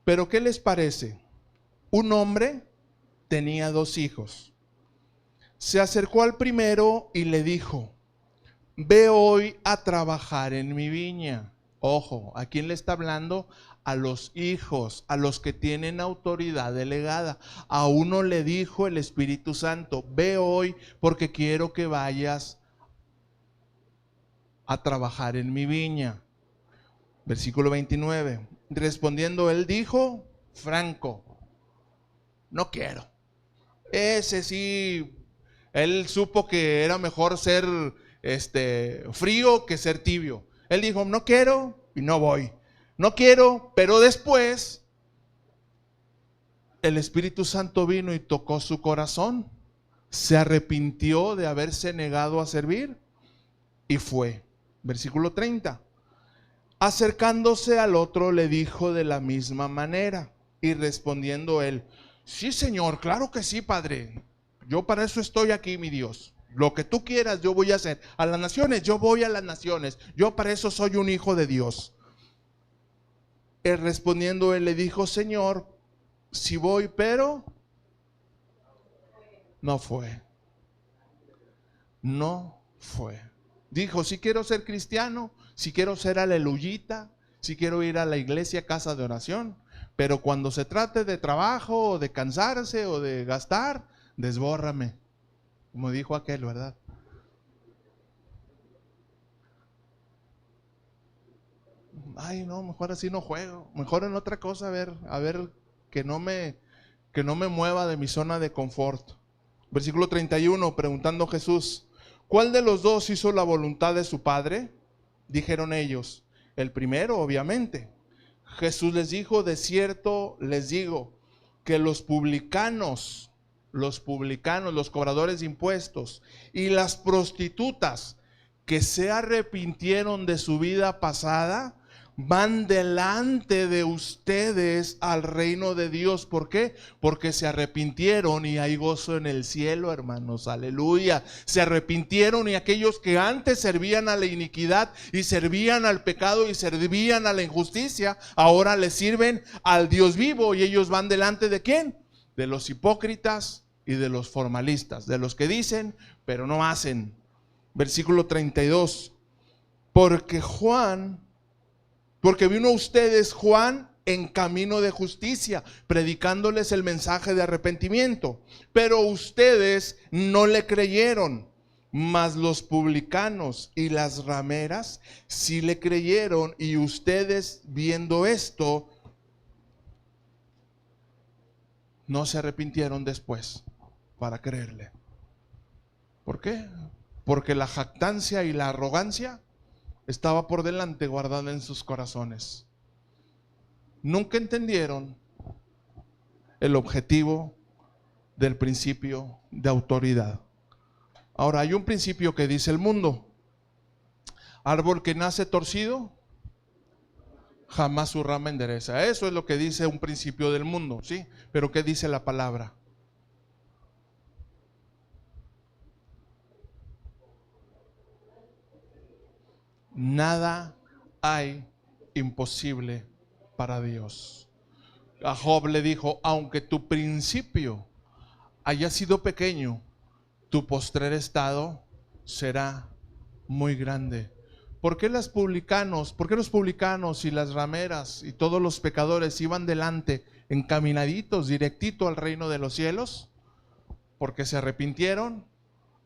Pero ¿qué les parece? Un hombre tenía 2 hijos. Se acercó al primero y le dijo: ve hoy a trabajar en mi viña. Ojo, ¿a quién le está hablando? A los hijos, a los que tienen autoridad delegada. A uno le dijo el Espíritu Santo: ve hoy porque quiero que vayas a trabajar en mi viña. Versículo 29. Respondiendo él dijo franco: no quiero. Ese sí, él supo que era mejor ser frío que ser tibio. Él dijo: no quiero y no voy. No quiero, pero después el Espíritu Santo vino y tocó su corazón. Se arrepintió de haberse negado a servir y fue. Versículo 30. Acercándose al otro le dijo de la misma manera, y respondiendo él: sí, Señor, claro que sí, Padre, yo para eso estoy aquí, mi Dios. Lo que tú quieras yo voy a hacer. A las naciones, yo voy a las naciones. Yo para eso soy un hijo de Dios. Él respondiendo, él le dijo, Señor, si voy, pero no fue. No fue. Dijo, si quiero ser cristiano, si quiero ser aleluyita, si quiero ir a la iglesia, casa de oración, pero cuando se trate de trabajo, o de cansarse, o de gastar, desbórrame. Como dijo aquel, ¿verdad? Ay, no, mejor así no juego. Mejor en otra cosa, a ver que no me mueva de mi zona de confort. Versículo 31, preguntando Jesús, ¿cuál de los dos hizo la voluntad de su padre? Dijeron ellos, el primero, obviamente. Jesús les dijo, de cierto les digo, que los publicanos, los cobradores de impuestos y las prostitutas que se arrepintieron de su vida pasada, van delante de ustedes al reino de Dios. ¿Por qué? Porque se arrepintieron y hay gozo en el cielo, hermanos, aleluya. Se arrepintieron, y aquellos que antes servían a la iniquidad y servían al pecado y servían a la injusticia, ahora le sirven al Dios vivo. Y ellos van delante de ¿quién? De los hipócritas y de los formalistas, de los que dicen pero no hacen. Versículo 32, porque vino a ustedes Juan en camino de justicia, predicándoles el mensaje de arrepentimiento, pero ustedes no le creyeron, mas los publicanos y las rameras sí le creyeron, y ustedes, viendo esto, no se arrepintieron después para creerle. ¿Por qué? Porque la jactancia y la arrogancia estaba por delante, guardada en sus corazones. Nunca entendieron el objetivo del principio de autoridad. Ahora, hay un principio que dice el mundo: árbol que nace torcido, jamás su rama endereza. Eso es lo que dice un principio del mundo, ¿sí? Pero ¿qué dice la palabra? Nada hay imposible para Dios. A Job le dijo, aunque tu principio haya sido pequeño, tu postrer estado será muy grande. ¿Por qué los publicanos y las rameras y todos los pecadores iban delante, encaminaditos, directito al reino de los cielos? Porque se arrepintieron,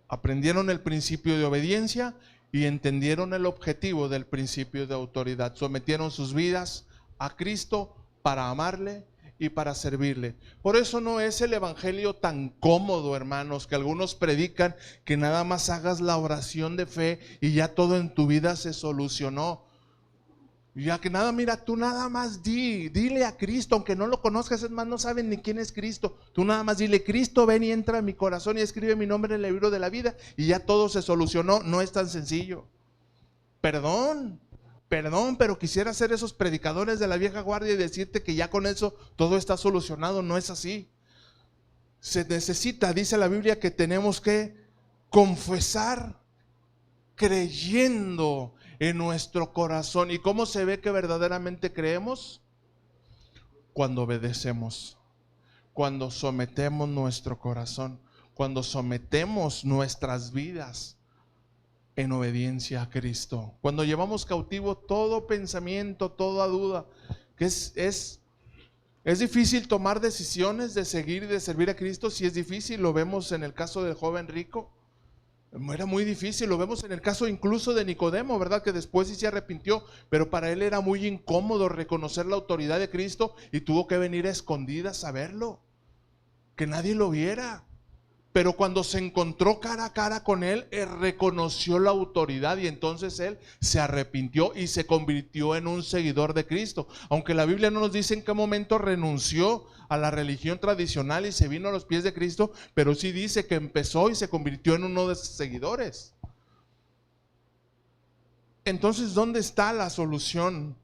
aprendieron el principio de obediencia y entendieron el objetivo del principio de autoridad. Sometieron sus vidas a Cristo para amarle y para servirle. Por eso no es el evangelio tan cómodo, hermanos, que algunos predican, que nada más hagas la oración de fe y ya todo en tu vida se solucionó. Ya que nada, mira, tú nada más dile a Cristo, aunque no lo conozcas, es más, no saben ni quién es Cristo. Tú nada más dile, Cristo, ven y entra en mi corazón y escribe mi nombre en el libro de la vida, y ya todo se solucionó. No es tan sencillo. Perdón, pero quisiera ser esos predicadores de la vieja guardia y decirte que ya con eso todo está solucionado. No es así. Se necesita, dice la Biblia, que tenemos que confesar creyendo en nuestro corazón. ¿Y cómo se ve que verdaderamente creemos? Cuando obedecemos, cuando sometemos nuestro corazón, cuando sometemos nuestras vidas en obediencia a Cristo, cuando llevamos cautivo todo pensamiento, toda duda. Que es difícil tomar decisiones de seguir y de servir a Cristo. Si es difícil, lo vemos en el caso del joven rico. Era muy difícil, lo vemos en el caso incluso de Nicodemo, ¿verdad? Que después sí se arrepintió, pero para él era muy incómodo reconocer la autoridad de Cristo y tuvo que venir a escondidas a verlo, que nadie lo viera. Pero cuando se encontró cara a cara con él reconoció la autoridad, y entonces él se arrepintió y se convirtió en un seguidor de Cristo. Aunque la Biblia no nos dice en qué momento renunció a la religión tradicional y se vino a los pies de Cristo, pero sí dice que empezó y se convirtió en uno de sus seguidores. Entonces, ¿dónde está la solución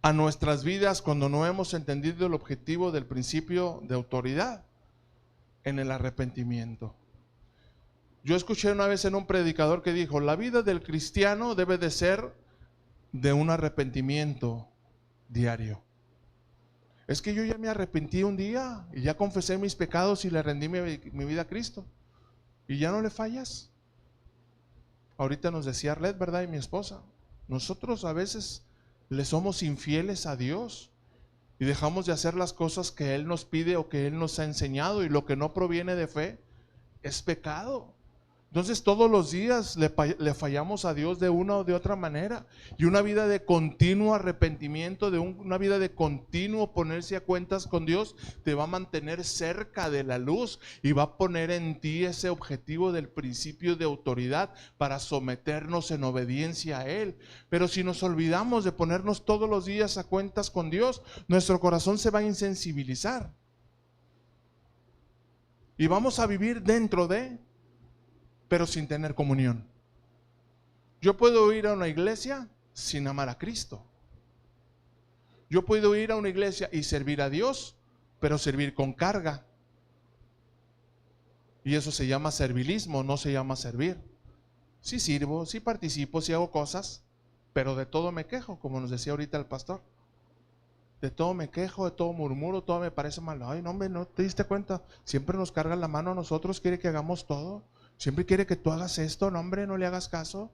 a nuestras vidas cuando no hemos entendido el objetivo del principio de autoridad? En el arrepentimiento. Yo escuché una vez en un predicador que dijo, la vida del cristiano debe de ser de un arrepentimiento diario. Es que yo ya me arrepentí un día y ya confesé mis pecados y le rendí mi vida a Cristo. ¿Y ya no le fallas? Ahorita nos decía Arlet, ¿verdad? Y mi esposa, nosotros a veces le somos infieles a Dios y dejamos de hacer las cosas que Él nos pide o que Él nos ha enseñado, y lo que no proviene de fe es pecado. Entonces todos los días le fallamos a Dios de una o de otra manera, y una vida de continuo arrepentimiento, una vida de continuo ponerse a cuentas con Dios, te va a mantener cerca de la luz y va a poner en ti ese objetivo del principio de autoridad para someternos en obediencia a Él. Pero si nos olvidamos de ponernos todos los días a cuentas con Dios, nuestro corazón se va a insensibilizar y vamos a vivir dentro de, pero sin tener comunión. Yo puedo ir a una iglesia sin amar a Cristo. Yo puedo ir a una iglesia y servir a Dios, pero servir con carga. Y eso se llama servilismo, no se llama servir. Sí sirvo, sí participo, sí hago cosas, pero de todo me quejo, como nos decía ahorita el pastor. De todo me quejo, de todo murmuro, todo me parece mal. Ay, no, hombre, ¿no te diste cuenta? Siempre nos carga la mano a nosotros, quiere que hagamos todo. Siempre quiere que tú hagas esto, no, hombre, no le hagas caso.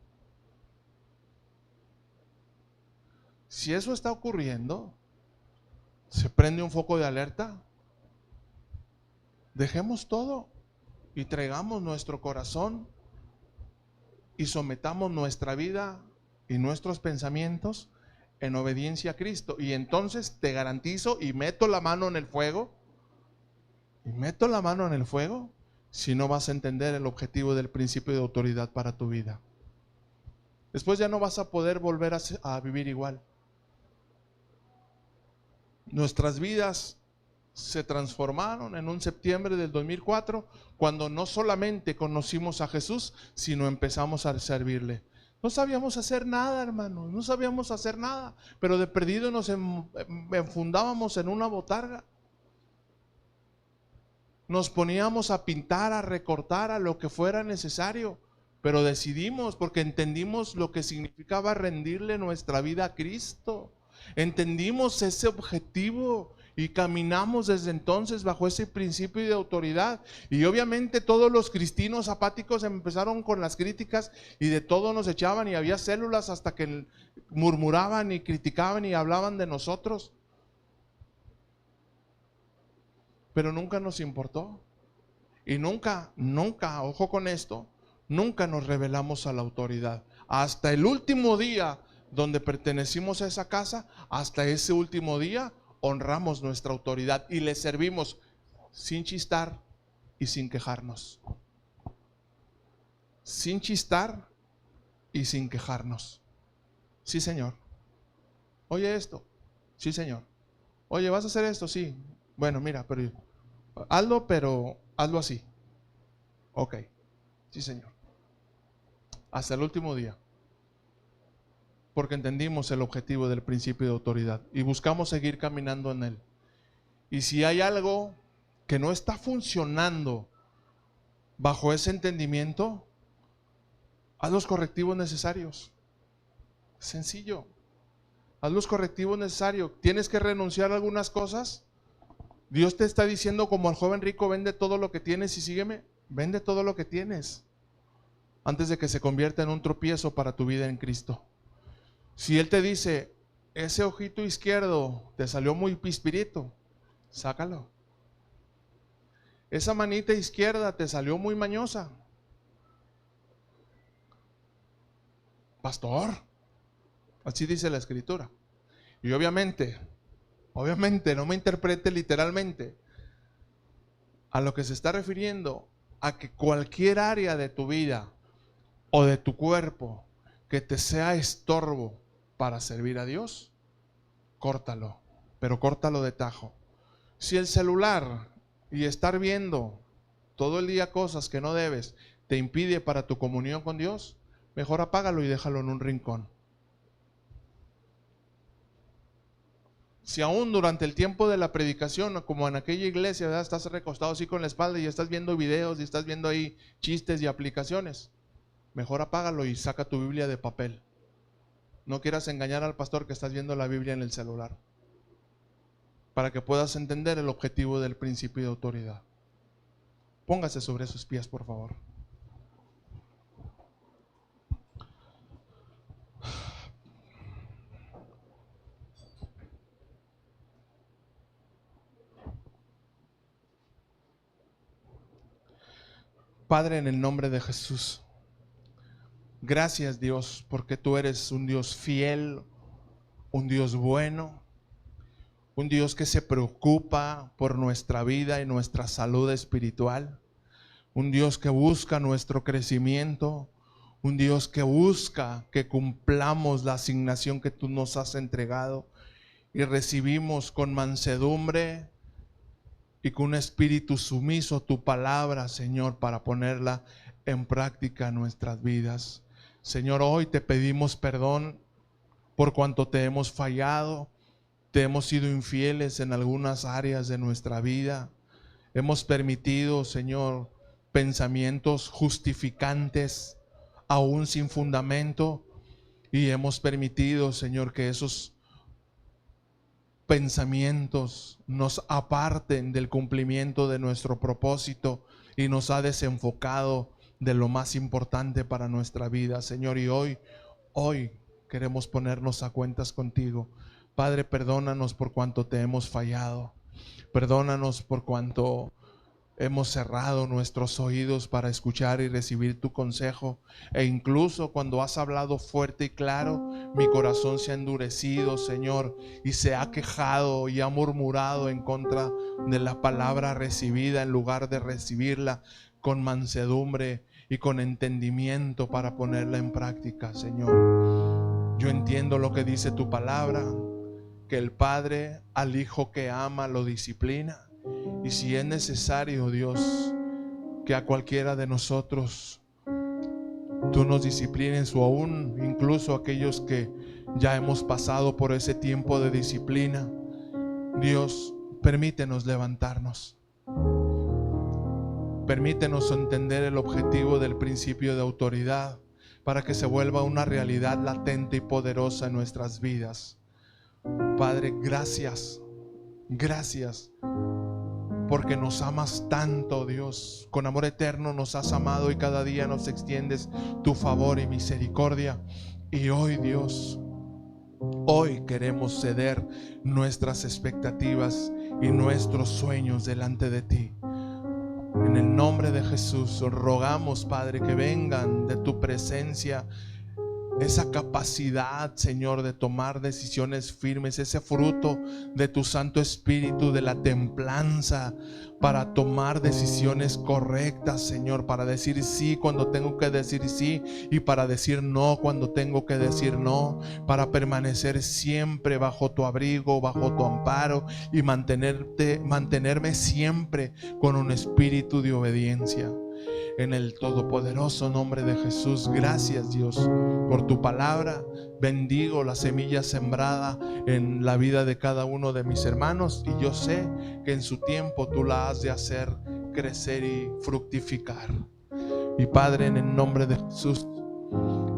Si eso está ocurriendo, se prende un foco de alerta. Dejemos todo y traigamos nuestro corazón y sometamos nuestra vida y nuestros pensamientos en obediencia a Cristo. Y entonces te garantizo, y meto la mano en el fuego, si no vas a entender el objetivo del principio de autoridad para tu vida. Después ya no vas a poder volver a vivir igual. Nuestras vidas se transformaron en un septiembre del 2004, cuando no solamente conocimos a Jesús, sino empezamos a servirle. No sabíamos hacer nada, hermanos, no sabíamos hacer nada, pero de perdido nos enfundábamos en una botarga. Nos poníamos a pintar, a recortar, a lo que fuera necesario, pero decidimos porque entendimos lo que significaba rendirle nuestra vida a Cristo. Entendimos ese objetivo y caminamos desde entonces bajo ese principio de autoridad. Y obviamente todos los cristinos apáticos empezaron con las críticas y de todo nos echaban, y había células hasta que murmuraban y criticaban y hablaban de nosotros. Pero nunca nos importó. Y nunca, ojo con esto, nunca nos rebelamos a la autoridad. Hasta el último día donde pertenecimos a esa casa, hasta ese último día honramos nuestra autoridad y le servimos sin chistar y sin quejarnos. Sin chistar y sin quejarnos. Sí, Señor. Oye esto. Sí, Señor. Oye, ¿vas a hacer esto? Sí. Bueno, mira, pero hazlo así. Ok. Sí, Señor. Hasta el último día. Porque entendimos el objetivo del principio de autoridad y buscamos seguir caminando en él. Y si hay algo que no está funcionando bajo ese entendimiento, haz los correctivos necesarios. Sencillo. Haz los correctivos necesarios. ¿Tienes que renunciar a algunas cosas? Dios te está diciendo, como al joven rico, vende todo lo que tienes y sígueme. Vende todo lo que tienes antes de que se convierta en un tropiezo para tu vida en Cristo. Si Él te dice, ese ojito izquierdo te salió muy pispirito, sácalo. Esa manita izquierda te salió muy mañosa, pastor, así dice la Escritura. Y obviamente no me interprete literalmente. A lo que se está refiriendo, a que cualquier área de tu vida o de tu cuerpo que te sea estorbo para servir a Dios, córtalo, pero córtalo de tajo. Si el celular y estar viendo todo el día cosas que no debes te impide para tu comunión con Dios, mejor apágalo y déjalo en un rincón. Si aún durante el tiempo de la predicación, como en aquella iglesia, ¿verdad?, estás recostado así con la espalda y estás viendo videos y estás viendo ahí chistes y aplicaciones, mejor apágalo y saca tu Biblia de papel. No quieras engañar al pastor que estás viendo la Biblia en el celular, para que puedas entender el objetivo del principio de autoridad. Póngase sobre sus pies, por favor. Padre, en el nombre de Jesús, gracias, Dios, porque tú eres un Dios fiel, un Dios bueno, un Dios que se preocupa por nuestra vida y nuestra salud espiritual, un Dios que busca nuestro crecimiento, un Dios que busca que cumplamos la asignación que tú nos has entregado y recibimos con mansedumbre y con un espíritu sumiso tu palabra, Señor, para ponerla en práctica en nuestras vidas. Señor, hoy te pedimos perdón por cuanto te hemos fallado, te hemos sido infieles en algunas áreas de nuestra vida. Hemos permitido, Señor, pensamientos justificantes, aún sin fundamento, y hemos permitido, Señor, que esos pensamientos nos aparten del cumplimiento de nuestro propósito y nos ha desenfocado de lo más importante para nuestra vida, Señor. Y hoy queremos ponernos a cuentas contigo. Padre, perdónanos por cuanto te hemos fallado. Perdónanos por cuanto hemos cerrado nuestros oídos para escuchar y recibir tu consejo. E incluso cuando has hablado fuerte y claro, mi corazón se ha endurecido, Señor, y se ha quejado y ha murmurado en contra de la palabra recibida, en lugar de recibirla con mansedumbre y con entendimiento para ponerla en práctica, Señor. Yo entiendo lo que dice tu palabra, que el Padre al Hijo que ama lo disciplina. Y si es necesario, Dios, que a cualquiera de nosotros tú nos disciplines, o aún incluso aquellos que ya hemos pasado por ese tiempo de disciplina, Dios, permítenos levantarnos. Permítenos entender el objetivo del principio de autoridad para que se vuelva una realidad latente y poderosa en nuestras vidas. Padre, gracias, gracias, porque nos amas tanto, Dios. Con amor eterno nos has amado y cada día nos extiendes tu favor y misericordia. Y hoy, Dios, hoy queremos ceder nuestras expectativas y nuestros sueños delante de ti. En el nombre de Jesús rogamos, Padre, que vengan de tu presencia esa capacidad, Señor, de tomar decisiones firmes, ese fruto de tu Santo Espíritu, de la templanza para tomar decisiones correctas, Señor, para decir sí cuando tengo que decir sí y para decir no cuando tengo que decir no, para permanecer siempre bajo tu abrigo, bajo tu amparo y mantenerme siempre con un espíritu de obediencia. En el todopoderoso nombre de Jesús, gracias, Dios, por tu palabra. Bendigo la semilla sembrada en la vida de cada uno de mis hermanos, y yo sé que en su tiempo tú la has de hacer crecer y fructificar. Y Padre, en el nombre de Jesús,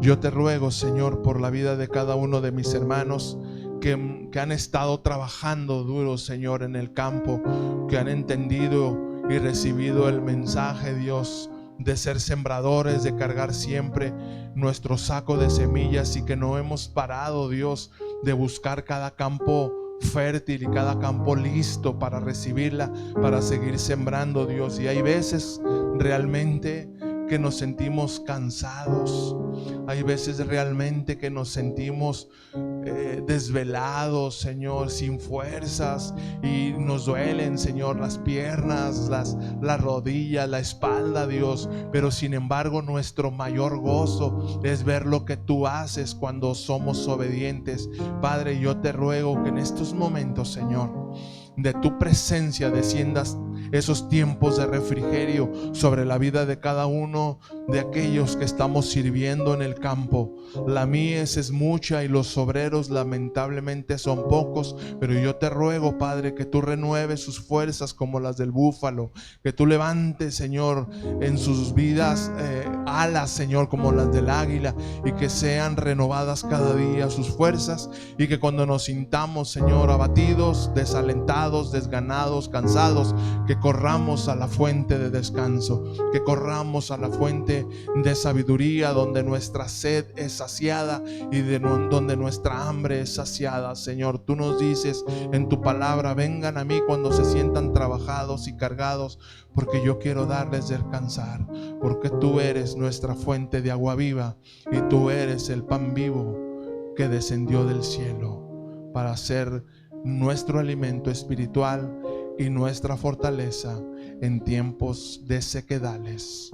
yo te ruego, Señor, por la vida de cada uno de mis hermanos que han estado trabajando duro, Señor, en el campo, que han entendido y recibido el mensaje, Dios, de ser sembradores, de cargar siempre nuestro saco de semillas, y que no hemos parado, Dios, de buscar cada campo fértil y cada campo listo para recibirla, para seguir sembrando, Dios. Y hay veces realmente que nos sentimos cansados, hay veces realmente que nos sentimos desvelados, Señor, sin fuerzas, y nos duelen, Señor, las piernas, las rodillas, la espalda, Dios. Pero sin embargo, nuestro mayor gozo es ver lo que tú haces cuando somos obedientes. Padre, yo te ruego que en estos momentos, Señor, de tu presencia desciendas esos tiempos de refrigerio sobre la vida de cada uno de aquellos que estamos sirviendo en el campo. La mies es mucha y los obreros lamentablemente son pocos, pero yo te ruego, Padre, que tú renueves sus fuerzas como las del búfalo, que tú levantes, Señor, en sus vidas alas, Señor, como las del águila, y que sean renovadas cada día sus fuerzas, y que cuando nos sintamos, Señor, abatidos, desalentados, desganados, cansados, que corramos a la fuente de descanso, que corramos a la fuente de sabiduría, donde nuestra sed es saciada y donde nuestra hambre es saciada. Señor, tú nos dices en tu palabra: vengan a mí cuando se sientan trabajados y cargados, porque yo quiero darles descansar, porque tú eres nuestra fuente de agua viva y tú eres el pan vivo que descendió del cielo para ser nuestro alimento espiritual y nuestra fortaleza en tiempos de sequedales.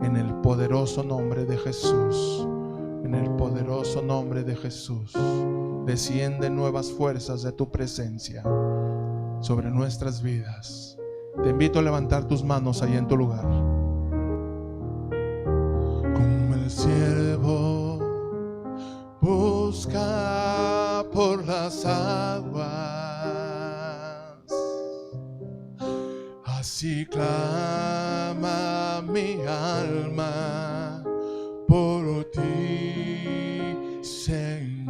En el poderoso nombre de Jesús, en el poderoso nombre de Jesús, descienden nuevas fuerzas de tu presencia sobre nuestras vidas. Te invito a levantar tus manos ahí en tu lugar. Como el siervo busca por las aguas, así clama mi alma por ti, Señor.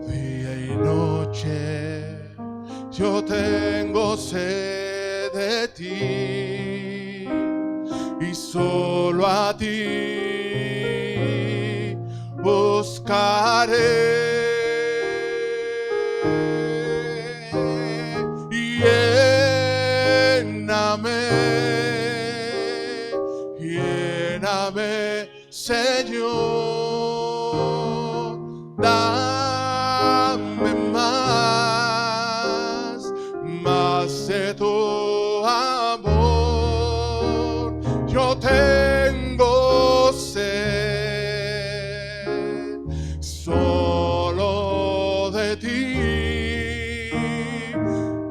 Día y noche yo tengo sed de ti, y solo a ti buscaré. Lléname, Señor, dame más de tu amor. Yo tengo sed solo de ti.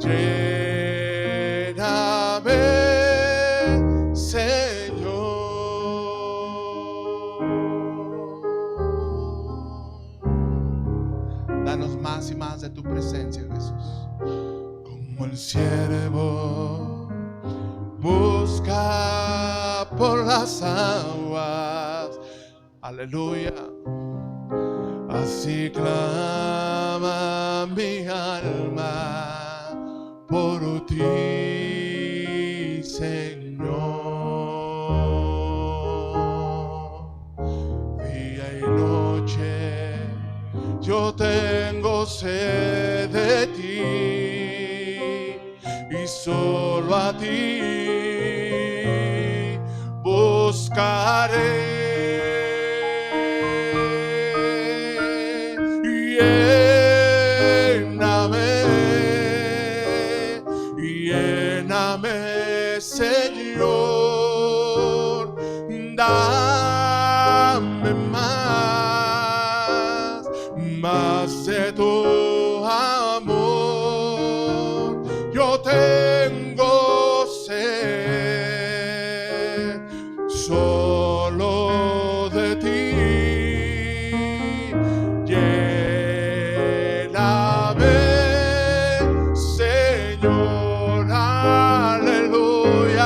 Lléname, Señor. Danos más y más de tu presencia, Jesús. Como el siervo busca por las aguas, aleluya, así clama mi alma por ti, Señor. Día y noche yo tengo sed de ti, y solo a ti buscaré. Lléname, Señor, dame más de tu amor. Yo tengo sed solo de ti. Lléname, Señor, aleluya.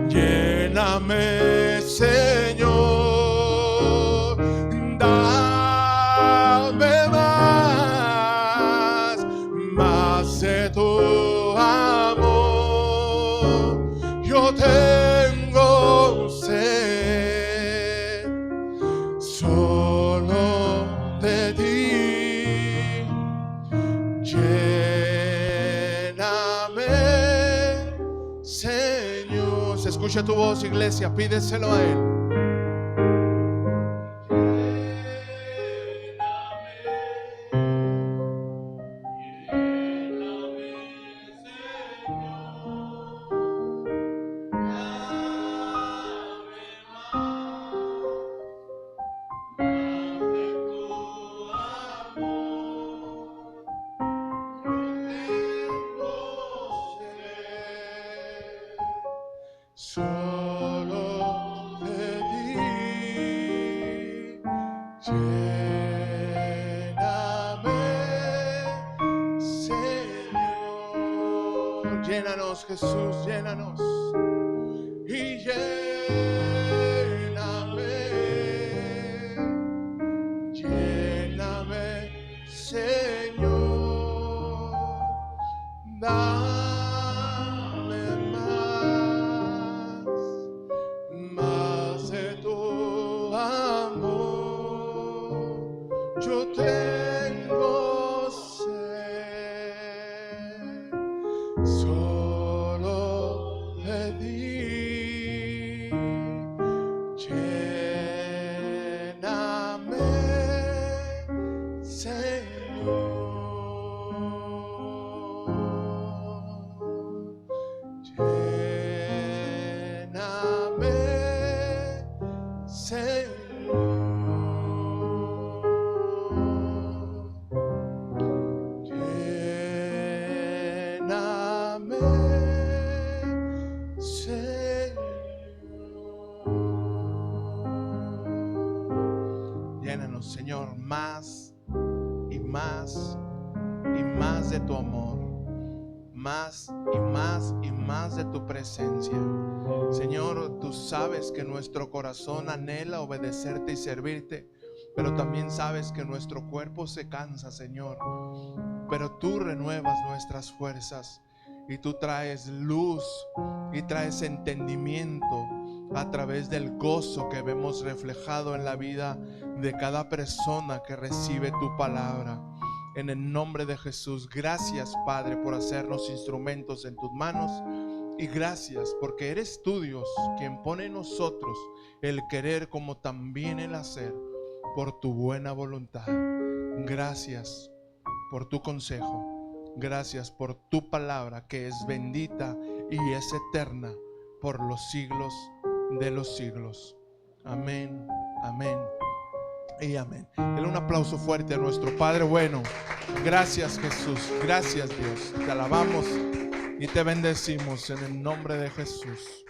Lléname, Señor, dame más de tu amor. Yo tengo sed solo de ti. Lléname, Señor. Se escucha tu voz, iglesia, pídeselo a Él. Lléname, Señor. Llénanos, Jesús, llénanos. Y lléname, Señor. Dame más de tu amor. Yo tengo sed solo de ti. Lléname, Señor. Lléname, Señor. Lléname, Señor. Llénanos, Señor, más y más y más de tu amor, más y más y más de tu presencia. Señor, tú sabes que nuestro corazón anhela obedecerte y servirte, pero también sabes que nuestro cuerpo se cansa, Señor. Pero tú renuevas nuestras fuerzas y tú traes luz y traes entendimiento a través del gozo que vemos reflejado en la vida de cada persona que recibe tu palabra. En el nombre de Jesús, gracias, Padre, por hacernos instrumentos en tus manos. Y gracias porque eres tú, Dios, quien pone en nosotros el querer como también el hacer por tu buena voluntad. Gracias por tu consejo. Gracias por tu palabra que es bendita y es eterna por los siglos de los siglos. Amén, amén y amén. Denle un aplauso fuerte a nuestro Padre bueno. Gracias, Jesús. Gracias, Dios. Te alabamos y te bendecimos en el nombre de Jesús.